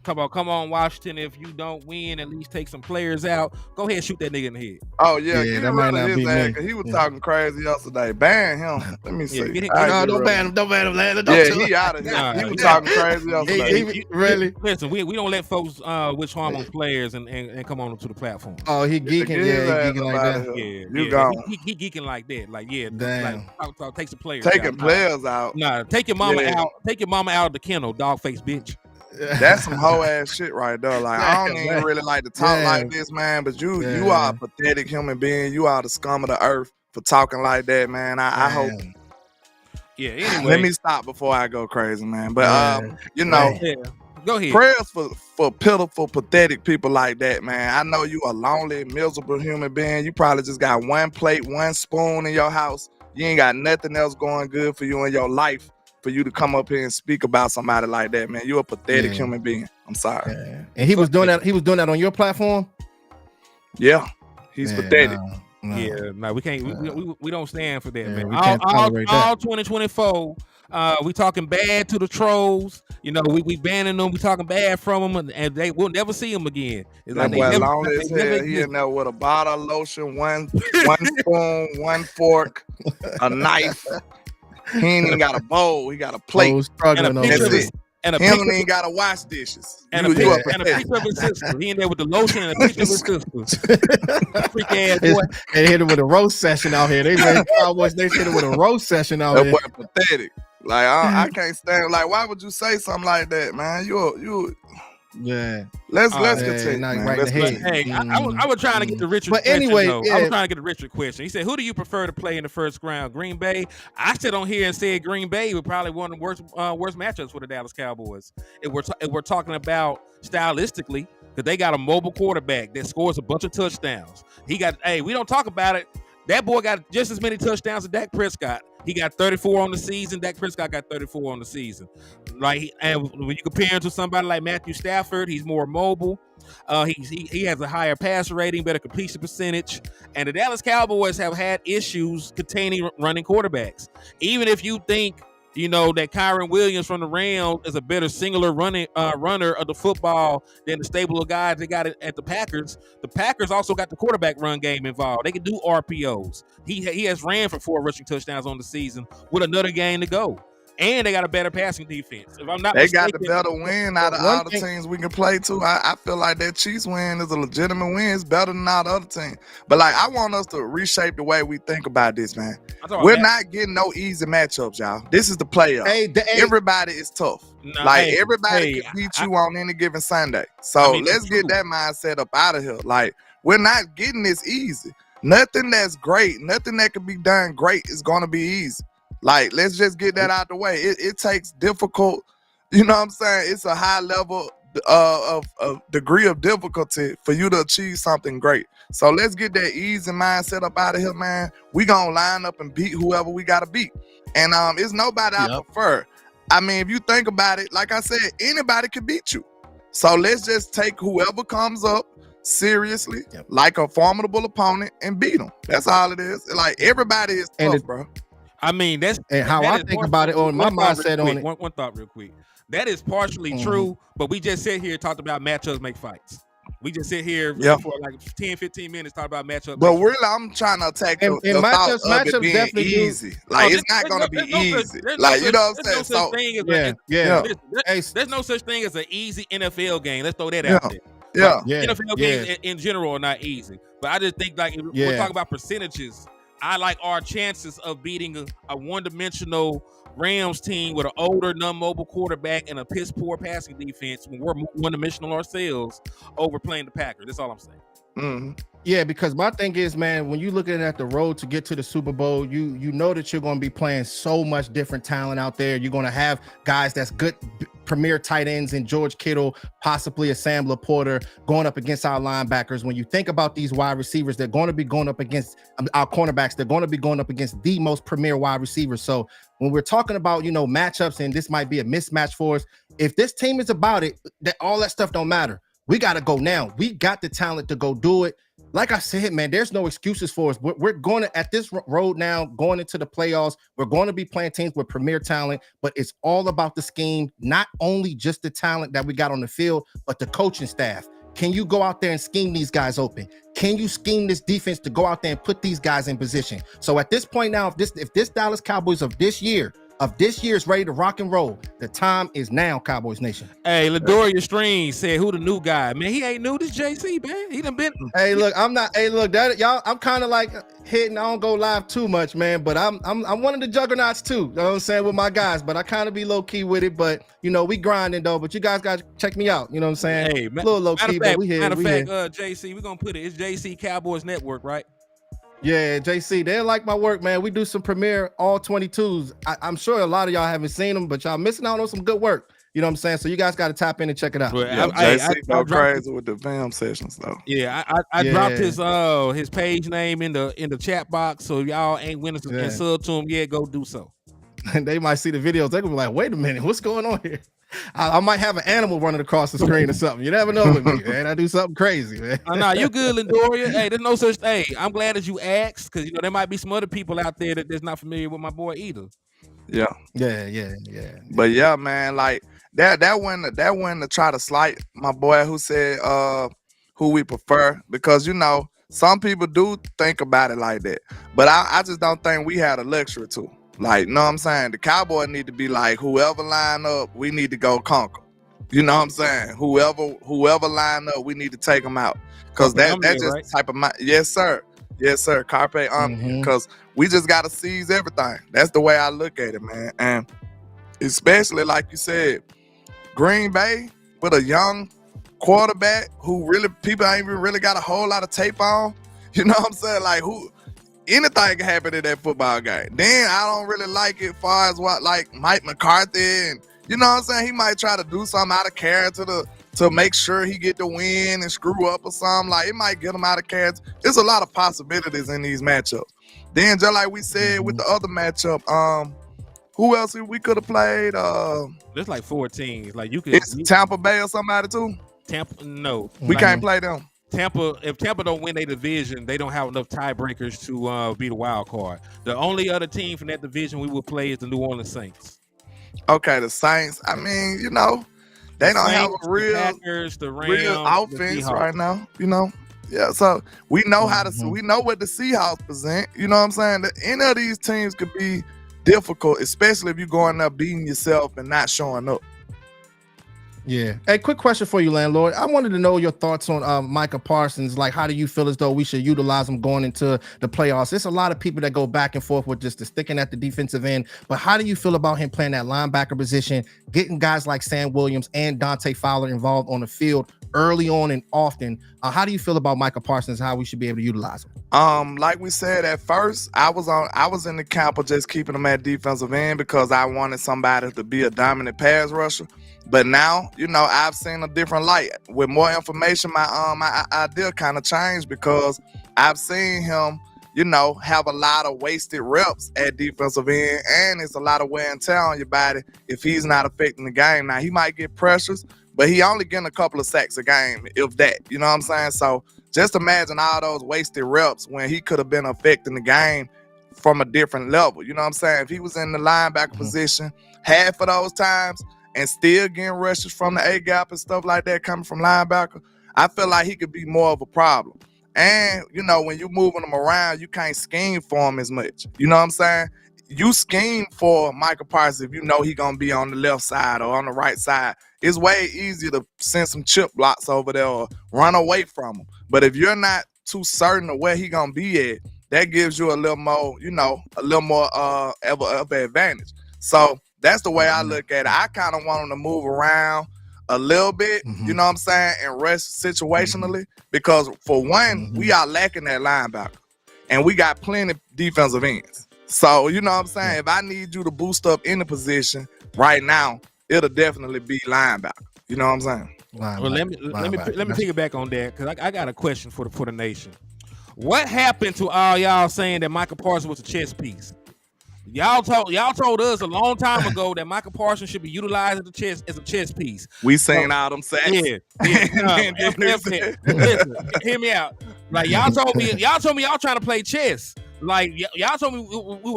Come on, Washington. If you don't win, at least take some players out. Go ahead and shoot that nigga in the head. Oh, yeah. That might not be me. He was talking crazy yesterday. Ban him. Let me see. Don't ban him. Don't ban him, Landon. He out of here. He was talking crazy yesterday. Really? Listen, we don't let folks wish harm on players and come on to the platform. Oh, he geeking. Yeah, he geeking like that. You gone. He geeking like that. Like, damn. Like, take some players Taking out. players out. Nah, take your mama out. Take your mama out of the kennel, dog face bitch. That's some hoe ass shit right there. Like, I don't even really like to talk like this, man. But you are a pathetic human being. You are the scum of the earth for talking like that, man. I hope. Yeah. Anyway, let me stop before I go crazy, man. But go ahead. Prayers for pitiful, pathetic people like that, man. I know you a lonely, miserable human being. You probably just got one plate, one spoon in your house. You ain't got nothing else going good for you in your life. For you to come up here and speak about somebody like that, man, you're a pathetic human being. I'm sorry. Yeah. And he was doing that. He was doing that on your platform. Yeah, he's pathetic. No, we can't. We don't stand for that, man. We can't tolerate all 2024. We talking bad to the trolls. You know, we banning them. We talking bad from them, and they will never see them again. It's that boy long as hell. He in there with a bottle of lotion, one spoon, one fork, a knife. He ain't even got a bowl. He got a plate. And a picture he don't even got to wash dishes. And a picture of his sister. He in there with the lotion and a picture of his sister. Freak ass boy. They hit him with a roast session out here. They made Cowboys. They hit him with a roast session out here. That boy pathetic. Like I can't stand. Like, why would you say something like that, man? You. Yeah. Let's continue. Hey, I was trying to get the Richard question. Anyway, I was trying to get the Richard question. He said, who do you prefer to play in the first round? Green Bay? I sit on here and said Green Bay would probably one of the worst matchups for the Dallas Cowboys. If we're talking about stylistically, because they got a mobile quarterback that scores a bunch of touchdowns. We don't talk about it. That boy got just as many touchdowns as Dak Prescott. He got 34 on the season. Dak Prescott got 34 on the season. And when you compare him to somebody like Matthew Stafford, he's more mobile. He has a higher passer rating, better completion percentage. And the Dallas Cowboys have had issues containing running quarterbacks. Even if you think, that Kyron Williams from the Rams is a better singular runner of the football than the stable of guys they got at the Packers. The Packers also got the quarterback run game involved. They can do RPOs. He has ran for 4 rushing touchdowns on the season with another game to go. And they got a better passing defense. If I'm not mistaken, got the better win out of all the teams we can play too. I feel like that Chiefs win is a legitimate win. It's better than all the other teams. But I want us to reshape the way we think about this, man. We're not getting no easy matchups, y'all. This is the playoff. Everybody is tough. Everybody can beat you on any given Sunday. So let's get that mindset up out of here. We're not getting this easy. Nothing that's great, nothing that can be done great is going to be easy. Let's just get that out the way. It takes difficult, it's a high level of degree of difficulty for you to achieve something great. So let's get that easy mindset up out of here, man. We gonna line up and beat whoever we gotta beat. And it's nobody I prefer. If you think about it, like I said, anybody can beat you. So let's just take whoever comes up seriously, like a formidable opponent, and beat them. That's all it is. Everybody is tough, bro. That's and how I think about it on my mindset on it. One thought real quick. That is partially true, but we just sit here and talked about matchups make fights. We just sit here for 10, 15 minutes talking about matchups. But really, I'm trying to attack the thought of it being easy. It's not going to be easy. You know what I'm saying? There's no such thing as an easy NFL game. Let's throw that out there. NFL games in general are not easy. But I just think if we're talking about percentages, I like our chances of beating a one-dimensional Rams team with an older, non-mobile quarterback and a piss-poor passing defense when we're one-dimensional ourselves over playing the Packers. That's all I'm saying. Mm-hmm. Yeah, because my thing is, man, when you're looking at the road to get to the Super Bowl, you know that you're going to be playing so much different talent out there. You're going to have guys that's good premier tight ends in George Kittle, possibly a Sam Laporta, going up against our linebackers. When you think about these wide receivers, they're going to be going up against our cornerbacks. They're going to be going up against the most premier wide receivers. So when we're talking about, matchups, and this might be a mismatch for us, if this team is about it, all that stuff don't matter. We got to go now. We got the talent to go do it. Like I said, man, there's no excuses for us. We're going to, at this road now, going into the playoffs, we're going to be playing teams with premier talent, but it's all about the scheme, not only just the talent that we got on the field, but the coaching staff. Can you go out there and scheme these guys open? Can you scheme this defense to go out there and put these guys in position? So at this point now, if this Dallas Cowboys of this year is ready to rock and roll, the time is now, Cowboys Nation. Hey, Ladoria Stream said, who the new guy? Man, he ain't new. This JC, man. He done been. Hey, look, I'm not. Hey, look, that y'all. I'm kind of hitting. I don't go live too much, man. But I'm one of the juggernauts too. You know what I'm saying, with my guys. But I kind of be low key with it. But we grinding though. But you guys got to check me out. You know what I'm saying? Hey, a little low key, but we here. Matter of fact, JC, we're gonna put it. It's JC Cowboys Network, right? Yeah, JC, they like my work, man. We do some premiere all 22s. I'm sure a lot of y'all haven't seen them, but y'all missing out on some good work. You know what I'm saying? So you guys got to tap in and check it out. JC go crazy with the fam sessions though. Yeah, I dropped his page name in the chat box, so y'all ain't went and sub to him yet. Go do so. And they might see the videos. They're gonna be like, "Wait a minute, what's going on here?" I might have an animal running across the screen or something. You never know with me, man. I do something crazy, man. No, you good, Lindoria. Hey, there's no such thing. I'm glad that you asked, because there might be some other people out there that's not familiar with my boy either. Yeah. But yeah, man, that one to try to slight my boy who said who we prefer, because some people do think about it like that, but I just don't think we had a luxury to. Know what I'm saying? The Cowboys need to be whoever line up, we need to go conquer. You know what I'm saying? Whoever line up, we need to take them out. Because that's just right? The type of mind. Yes, sir. Carpe omnia. Because we just got to seize everything. That's the way I look at it, man. And especially, like you said, Green Bay with a young quarterback who people ain't even really got a whole lot of tape on. You know what I'm saying? Anything can happen in that football game. Then I don't really like it far as Mike McCarthy, and you know what I'm saying? He might try to do something out of character to to make sure he get the win and screw up or something. Like, it might get him out of catch. There's a lot of possibilities in these matchups. Then, just like we said with the other matchup, who else we could have played? There's like 4 teams. Like it's Tampa Bay or somebody too. Tampa, no, we can't play them. Tampa, if Tampa don't win their division, they don't have enough tiebreakers to be the wild card. The only other team from that division we will play is the New Orleans Saints. Okay, the Saints. I mean, you know, they don't have a real, the Packers, the Rams, real offense right now. You know, yeah. So we know how to. We know what the Seahawks present. You know what I'm saying? That any of these teams could be difficult, especially if you're going up beating yourself and not showing up. Yeah. Hey, quick question for you, landlord. I wanted to know your thoughts on Micah Parsons. Like, how do you feel as though we should utilize him going into the playoffs? There's a lot of people that go back and forth with just the sticking at the defensive end. But how do you feel about him playing that linebacker position, getting guys like Sam Williams and Dante Fowler involved on the field early on and often? How do you feel about Micah Parsons, how we should be able to utilize him? Like we said at first, I was in the camp of just keeping him at defensive end because I wanted somebody to be a dominant pass rusher. But now, you know, I've seen a different light. With more information, my idea kind of changed because I've seen him, you know, have a lot of wasted reps at defensive end, and it's a lot of wear and tear on your body if he's not affecting the game. Now, he might get pressures, but he only getting a couple of sacks a game, if that. You know what I'm saying? So just imagine all those wasted reps when he could have been affecting the game from a different level. You know what I'm saying? If he was in the linebacker position half of those times and still getting rushes from the A-gap and stuff like that coming from linebacker, I feel like he could be more of a problem. And, you know, when you're moving him around, you can't scheme for him as much. You know what I'm saying? You scheme for Micah Parsons if you know he's going to be on the left side or on the right side. It's way easier to send some chip blocks over there or run away from him. But if you're not too certain of where he's going to be at, that gives you a little more, you know, a little more of an advantage. So that's the way I look at it. I kind of want him to move around a little bit, you know what I'm saying, and rest situationally because, for one, we are lacking that linebacker, and we got plenty of defensive ends. So, you know what I'm saying, if I need you to boost up in the position right now, it'll definitely be linebacker. You know what I'm saying? Well, let me piggyback on that because I got a question for the nation. What happened to all y'all saying that Micah Parsons was a chess piece? Y'all told us a long time ago that Micah Parsons should be utilized as a chess piece. We saying all them sacks. Yeah. Listen, hear me out. Like y'all told me y'all trying to play chess. Like y'all told me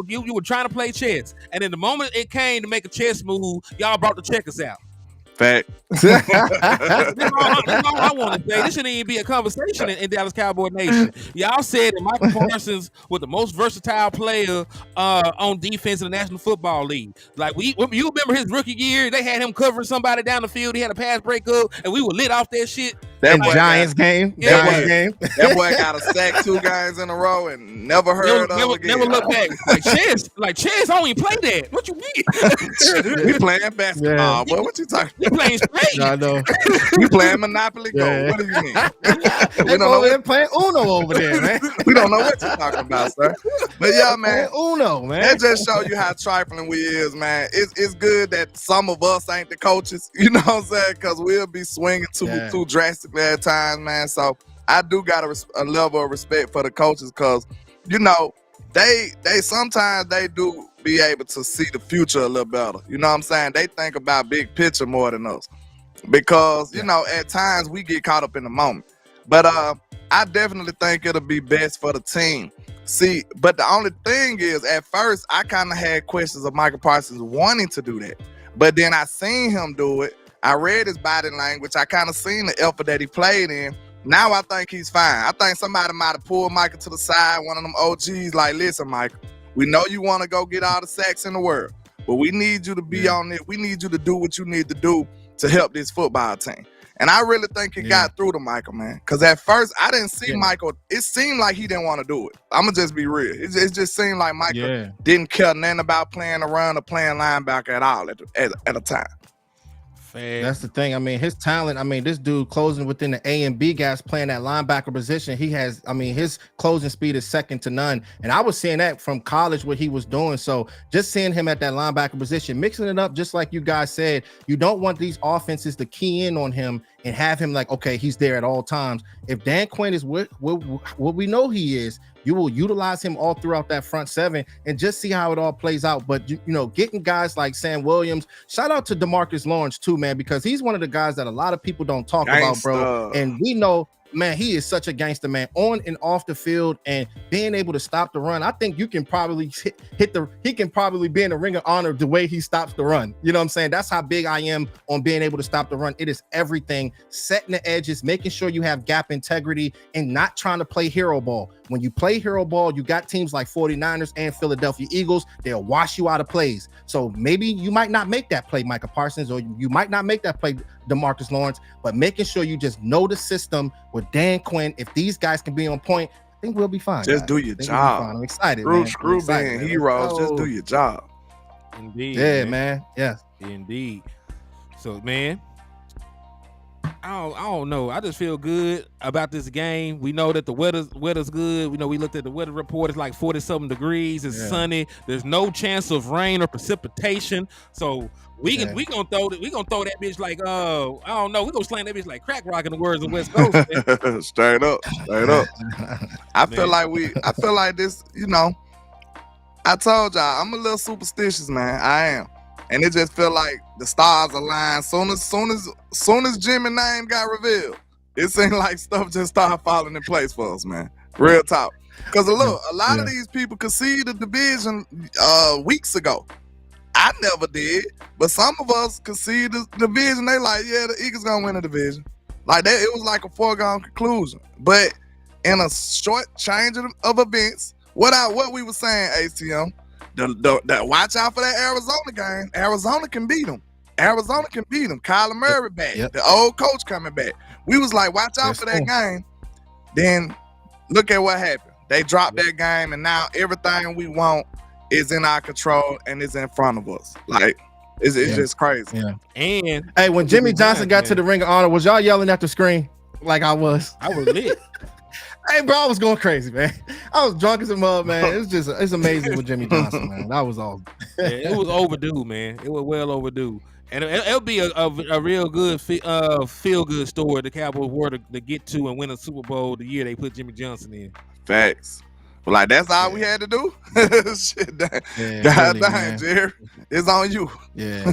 you were trying to play chess, and in the moment it came to make a chess move, y'all brought the checkers out. Fact. That's all I want to say. This shouldn't even be a conversation in Dallas Cowboy Nation. Y'all said that Micah Parsons was the most versatile player on defense in the National Football League. Like you remember his rookie year, they had him covering somebody down the field. He had a pass breakup, and we were lit off that shit. That Giants game. That boy got a sack 2 games in a row and never heard of again. Never look back. Like chess, I don't even play that. What you mean? We playing basketball, boy. What you talking? We playing straight. I know. We playing Monopoly Go. What do you mean? We don't know. They're playing Uno over there, man. We don't know what you're talking about, sir. But yeah, man. Uno, man. That just show you how trifling we is, man. It's good that some of us ain't the coaches. You know what I'm saying? Because we'll be swinging too drastically at times, man. So I do got a level of respect for the coaches because, you know, they sometimes they do be able to see the future a little better. You know what I'm saying? They think about big picture more than us because, you know, at times we get caught up in the moment. But I definitely think it'll be best for the team. See, but the only thing is, at first, I kind of had questions of Micah Parsons wanting to do that. But then I seen him do it. I read his body language. I kind of seen the effort that he played in. Now I think he's fine. I think somebody might have pulled Micah to the side, one of them OGs, like, listen, Micah, we know you want to go get all the sacks in the world, but we need you to be on it. We need you to do what you need to do to help this football team. And I really think it got through to Michael, man. Because at first, I didn't see Michael. It seemed like he didn't want to do it. I'm going to just be real. It just seemed like Michael didn't care nothing about playing a run or playing linebacker at all at a time. That's the thing. I mean, his talent. I mean, this dude closing within the A and B guys playing that linebacker position. He has. I mean, his closing speed is second to none. And I was seeing that from college what he was doing. So just seeing him at that linebacker position, mixing it up, just like you guys said, you don't want these offenses to key in on him and have him like, okay, he's there at all times. If Dan Quinn is what we know he is, you will utilize him all throughout that front seven and just see how it all plays out. But you know, getting guys like Sam Williams, shout out to DeMarcus Lawrence too, man, because he's one of the guys that a lot of people don't talk about, bro. And we know, man, he is such a gangster, man, on and off the field, and being able to stop the run. I think you can probably he can probably be in the Ring of Honor the way he stops the run. You know what I'm saying? That's how big I am on being able to stop the run. It is everything, setting the edges, making sure you have gap integrity, and not trying to play hero ball. When you play hero ball, you got teams like 49ers and Philadelphia Eagles, they'll wash you out of plays. So maybe you might not make that play, Micah Parsons, or you might not make that play, DeMarcus Lawrence, but making sure you just know the system with Dan Quinn. If these guys can be on point, I think we'll be fine. Just do your job. I'm excited, man. Screw being heroes. Just do your job. Indeed. Yeah, man. Yeah. Indeed. So, man, I don't know. I just feel good about this game. We know that the weather's good. We know we looked at the weather report. It's like 40-something degrees. It's sunny. There's no chance of rain or precipitation. So we gonna throw that bitch like I don't know. We gonna slam that bitch like crack rock in the words of West Coast. Straight up. I feel like this. You know, I told y'all I'm a little superstitious, man. I am. And it just felt like the stars aligned. Soon as Jimmy's name got revealed, it seemed like stuff just started falling in place for us, man. Real talk. Because look, a lot of these people conceded the division weeks ago. I never did, but some of us conceded the division. They like, yeah, the Eagles gonna win the division. Like that, it was like a foregone conclusion. But in a short change of events, what we were saying, ATM. Watch out for that Arizona game. Arizona can beat them. Kyler Murray back. Yep. The old coach coming back. We was like, watch out for that game. Then look at what happened. They dropped that game, and now everything we want is in our control and is in front of us. Like, it's just crazy. Yeah. And hey, when Jimmy Johnson got to the Ring of Honor, was y'all yelling at the screen like I was? I was lit. Hey, bro, I was going crazy, man. I was drunk as a mug, man. It's amazing with Jimmy Johnson, man. That was all. Yeah, it was overdue, man. It was well overdue. And it'll be a real good feel-good story the Cowboys were to get to and win a Super Bowl the year they put Jimmy Johnson in. Facts. Well, like, that's all we had to do? Shit, God really, dang, Jerry. It's on you. Yeah.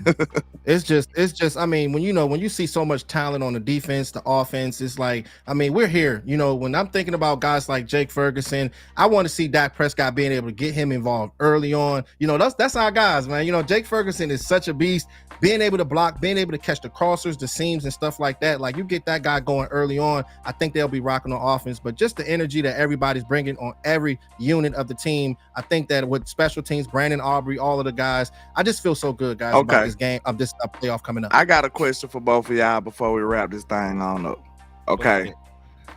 It's just, I mean, when you see so much talent on the defense, the offense, it's like, I mean, we're here. You know, when I'm thinking about guys like Jake Ferguson, I want to see Dak Prescott being able to get him involved early on. You know, that's our guys, man. You know, Jake Ferguson is such a beast. Being able to block, being able to catch the crossers, the seams, and stuff like that. Like, you get that guy going early on, I think they'll be rocking on offense. But just the energy that everybody's bringing on every unit of the team, I think that with special teams, Brandon Aubrey, all of the guys, I just feel so good, guys, about this game, of this playoff coming up. I got a question for both of y'all before we wrap this thing on up. Okay.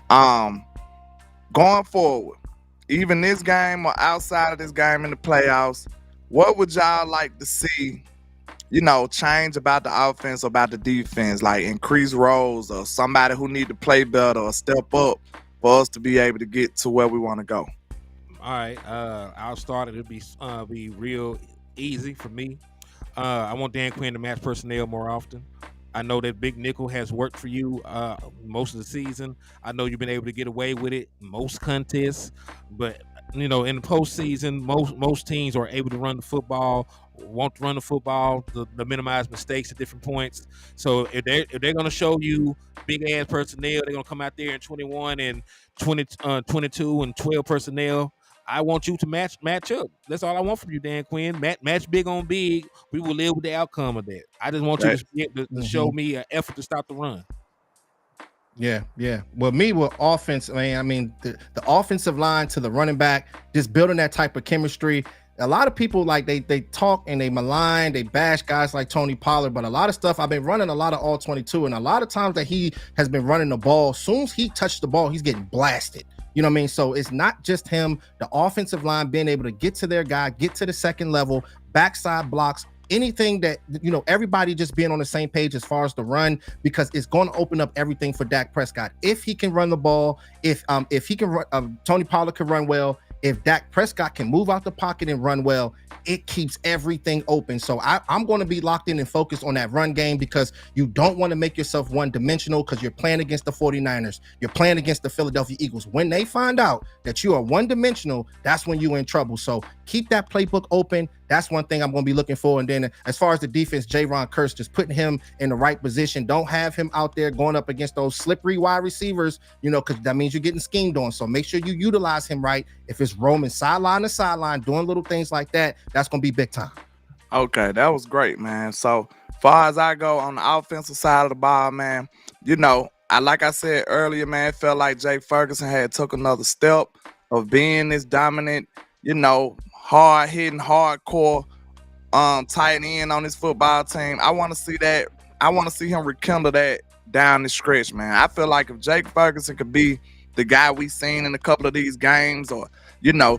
Going forward, even this game or outside of this game in the playoffs, what would y'all like to see, you know, change about the offense or about the defense, like increase roles or somebody who need to play better or step up for us to be able to get to where we want to go? All right, I'll start. It'll be real easy for me. I want Dan Quinn to match personnel more often. I know that big nickel has worked for you most of the season. I know you've been able to get away with it most contests, but you know, in the postseason, most teams are able to run the football, want to run the football, to minimize mistakes at different points. So if they're going to show you big ass personnel, they're going to come out there in 21 and 22 and 12 personnel. I want you to match up. That's all I want from you, Dan Quinn. Match big on big. We will live with the outcome of that. I just want you to show me an effort to stop the run. Yeah. Well, me with offense, man, I mean, the offensive line to the running back, just building that type of chemistry. A lot of people, like, they talk and they malign, they bash guys like Tony Pollard, but a lot of stuff, I've been running a lot of all 22, and a lot of times that he has been running the ball, as soon as he touched the ball, he's getting blasted. You know what I mean? So it's not just him, the offensive line being able to get to their guy, get to the second level, backside blocks, anything that, you know, everybody just being on the same page as far as the run, because it's going to open up everything for Dak Prescott. If he can run the ball, if he can run, Tony Pollard can run well, if Dak Prescott can move out the pocket and run well, it keeps everything open. So I'm going to be locked in and focused on that run game, because you don't want to make yourself one-dimensional, because you're playing against the 49ers. You're playing against the Philadelphia Eagles. When they find out that you are one-dimensional, that's when you're in trouble. So keep that playbook open. That's one thing I'm going to be looking for. And then as far as the defense, Jaron Kearse, just putting him in the right position. Don't have him out there going up against those slippery wide receivers, because that means you're getting schemed on. So make sure you utilize him right. If it's roaming sideline to sideline, doing little things like that, that's going to be big time. Okay, that was great, man. So far as I go on the offensive side of the ball, man, like I said earlier, man, it felt like Jake Ferguson had took another step of being this dominant, hard hitting, hardcore tight end on this football team. I want to see that. I want to see him rekindle that down the stretch, man. I feel like if Jake Ferguson could be the guy we seen in a couple of these games, or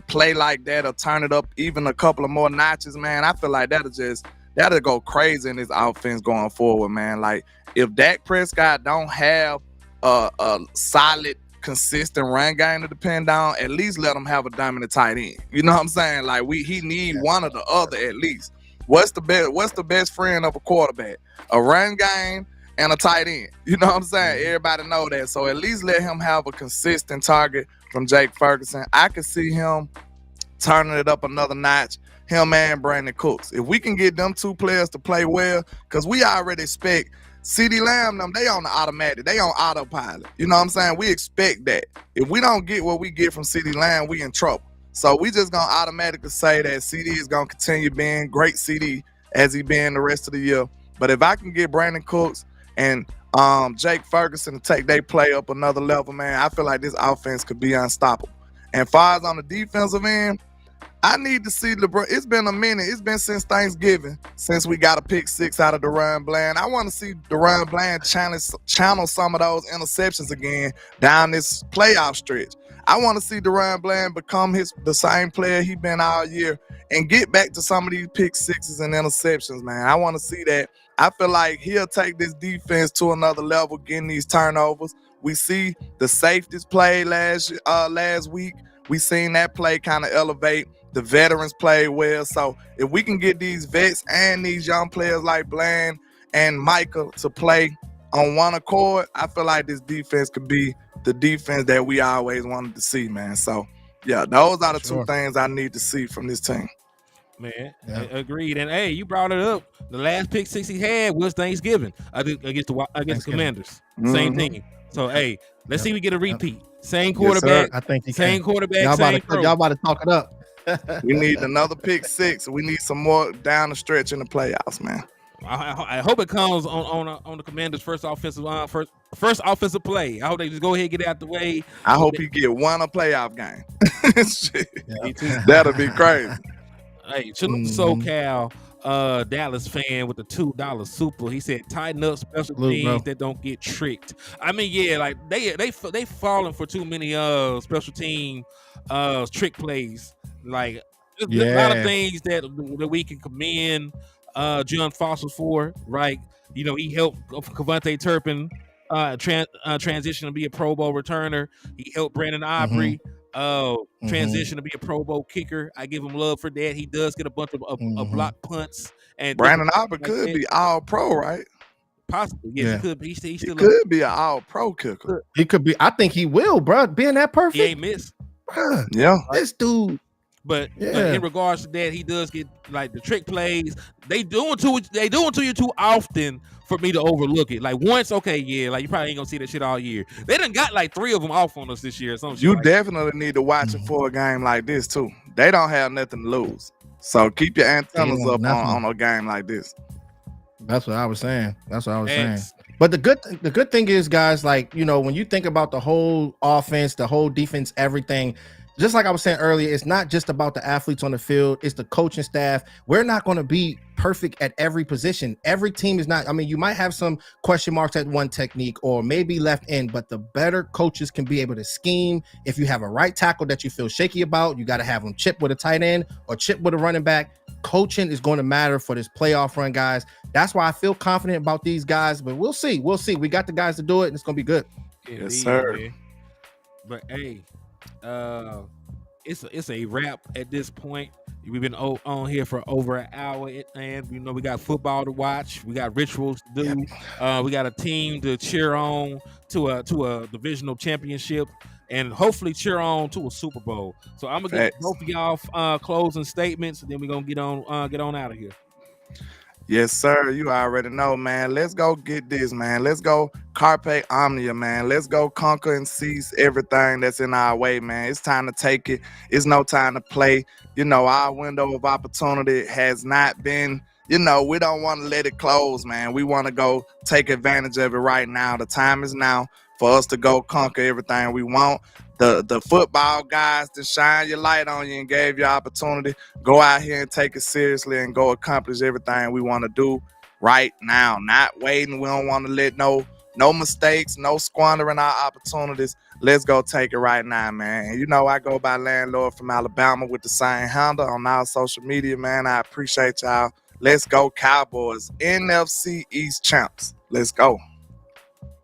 play like that, or turn it up even a couple of more notches, man, I feel like that'll go crazy in this offense going forward, man. Like, if Dak Prescott don't have a solid, consistent run game to depend on, at least let him have a dominant tight end. You know what I'm saying? Like, he need one or the other at least. What's the best friend of a quarterback? A run game and a tight end. You know what I'm saying? Everybody know that. So at least let him have a consistent target from Jake Ferguson. I could see him turning it up another notch, him and Brandon Cooks. If we can get them two players to play well, because we already expect CeeDee Lamb, they on the automatic. They on autopilot. You know what I'm saying? We expect that. If we don't get what we get from CeeDee Lamb, we in trouble. So we just going to automatically say that CD is going to continue being great CD as he been the rest of the year. But if I can get Brandon Cooks and Jake Ferguson to take their play up another level, man, I feel like this offense could be unstoppable. And far as on the defensive end, I need to see LeBron. It's been a minute. It's been since Thanksgiving since we got a pick six out of DaRon Bland. I want to see DaRon Bland channel some of those interceptions again down this playoff stretch. I want to see DaRon Bland become the same player he been all year and get back to some of these pick sixes and interceptions, man. I want to see that. I feel like he'll take this defense to another level, getting these turnovers. We see the safeties play last week. We seen that play kind of elevate. The veterans played well. So if we can get these vets and these young players like Bland and Michael to play on one accord, I feel like this defense could be the defense that we always wanted to see, man. So, yeah, those are the two things I need to see from this team. Man, agreed. And, hey, you brought it up. The last pick six he had was Thanksgiving against the Commanders. Same team. So, hey, let's see if we get a repeat. Same quarterback. Yes, I think same quarterback. Y'all about to talk it up. We need another pick six. We need some more down the stretch in the playoffs, man. I hope it comes on the Commanders' first offensive play. I hope they just go ahead and get it out the way. I hope he get one a playoff game. That'll be crazy. Hey, SoCal Dallas fan with the $2 super. He said, tighten up special teams that don't get tricked. I mean, yeah, like they falling for too many special team trick plays. Like there's a lot of things that we can commend John Foster for, right? He helped Cavante Turpin transition to be a Pro Bowl returner. He helped Brandon Aubrey transition to be a Pro Bowl kicker. I give him love for that. He does get a bunch of block punts. And Brandon Aubrey could be all pro, right? Possibly, yes, he could be. He could be an all pro kicker. He could be. I think he will, bro. Being that perfect, he ain't missed. Bruh, yeah, this dude. But in regards to that, he does get like the trick plays. They doing to you too often for me to overlook it. Like once, okay, yeah, like you probably ain't gonna see that shit all year. They done got like 3 of them off on us this year. You definitely need to watch it for a game like this too. They don't have nothing to lose, so keep your antennas up on a game like this. That's what I was saying. But the good thing is, guys, like when you think about the whole offense, the whole defense, everything. Just like I was saying earlier, it's not just about the athletes on the field, it's the coaching staff. We're not going to be perfect at every position. Every team is not. I mean, you might have some question marks at one technique or maybe left end, but the better coaches can be able to scheme. If you have a right tackle that you feel shaky about, you got to have them chip with a tight end or chip with a running back. Coaching is going to matter for this playoff run, guys. That's why I feel confident about these guys, but we'll see. We got the guys to do it, and it's going to be good. Yes, sir. Man. But, hey, it's a wrap at this point. We've been on here for over an hour, and we got football to watch. We got rituals to do. We got a team to cheer on to a divisional championship, and hopefully cheer on to a Super Bowl. So I'm gonna get both of y'all closing statements, and then we're gonna get on out of here. Yes, sir. You already know, man. Let's go get this, man. Let's go carpe omnia, man. Let's go conquer and seize everything that's in our way, man. It's time to take it. It's no time to play. Our window of opportunity has not been, we don't want to let it close, man. We want to go take advantage of it right now. The time is now for us to go conquer everything we want. The football guys that shine your light on you and gave you opportunity, go out here and take it seriously and go accomplish everything we want to do right now. Not waiting. We don't want to let no mistakes, no squandering our opportunities. Let's go take it right now, man. And I go by Landlord from Alabama with the same handle on our social media, man. I appreciate y'all. Let's go Cowboys, NFC East champs. Let's go.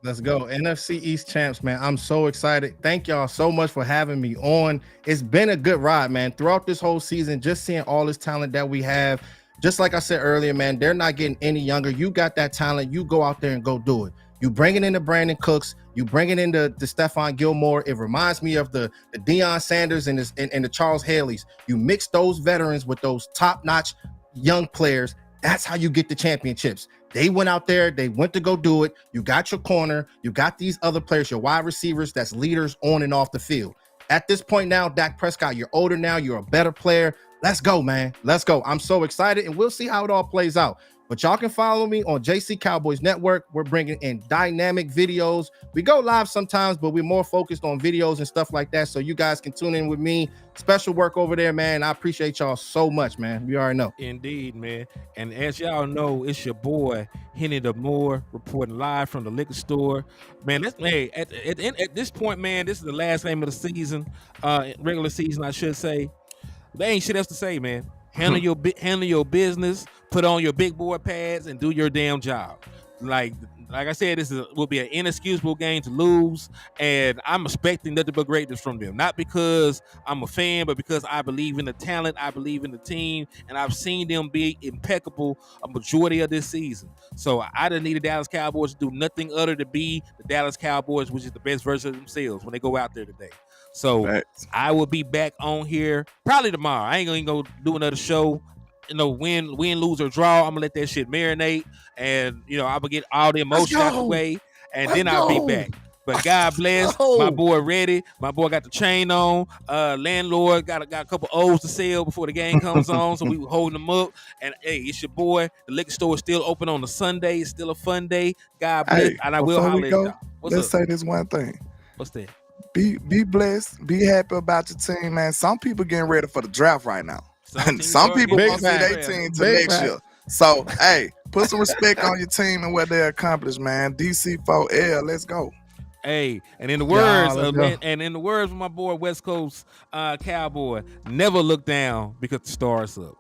Let's go. NFC East champs, man. I'm so excited. Thank y'all so much for having me on. It's been a good ride, man. Throughout this whole season, just seeing all this talent that we have. Just like I said earlier, man, they're not getting any younger. You got that talent. You go out there and go do it. You bring it into Brandon Cooks. You bring it into the Stephon Gilmore. It reminds me of the Deion Sanders and the Charles Haley's. You mix those veterans with those top-notch young players. That's how you get the championships. They went out there, they went to go do it. You got your corner, you got these other players, your wide receivers, that's leaders on and off the field. At this point now, Dak Prescott, you're older now, you're a better player. Let's go, man. Let's go. I'm so excited, and we'll see how it all plays out. But y'all can follow me on JC Cowboys Network. We're bringing in dynamic videos. We go live sometimes, but we're more focused on videos and stuff like that. So you guys can tune in with me. Special work over there, man. I appreciate y'all so much, man. You already know. Indeed, man. And as y'all know, it's your boy, Henny the Moore, reporting live from the liquor store. Man, at this point, man, this is the last game of the season, regular season, I should say. There ain't shit else to say, man. Handle your business, put on your big boy pads, and do your damn job. Like I said, will be an inexcusable game to lose, and I'm expecting nothing but greatness from them. Not because I'm a fan, but because I believe in the talent, I believe in the team, and I've seen them be impeccable a majority of this season. So I didn't need the Dallas Cowboys to do nothing other than be the Dallas Cowboys, which is the best version of themselves when they go out there today. So I will be back on here probably tomorrow. I ain't gonna go do another show. Win, lose, or draw. I'm gonna let that shit marinate, and I'm gonna get all the emotion out the way, and then I'll be back. But God bless my boy. Ready, my boy got the chain on. Landlord got a couple O's to sell before the game comes on, so we were holding them up. And hey, it's your boy. The liquor store is still open on a Sunday. It's still a fun day. God bless, and I will holler at y'all. Let's say this one thing. What's that? Be blessed. Be happy about your team, man. Some people getting ready for the draft right now. Some people won't see their team till next year. So, hey, put some respect on your team and what they accomplished, man. DC4L, let's go. Hey, and in the words of my boy West Coast Cowboy, never look down because the stars up.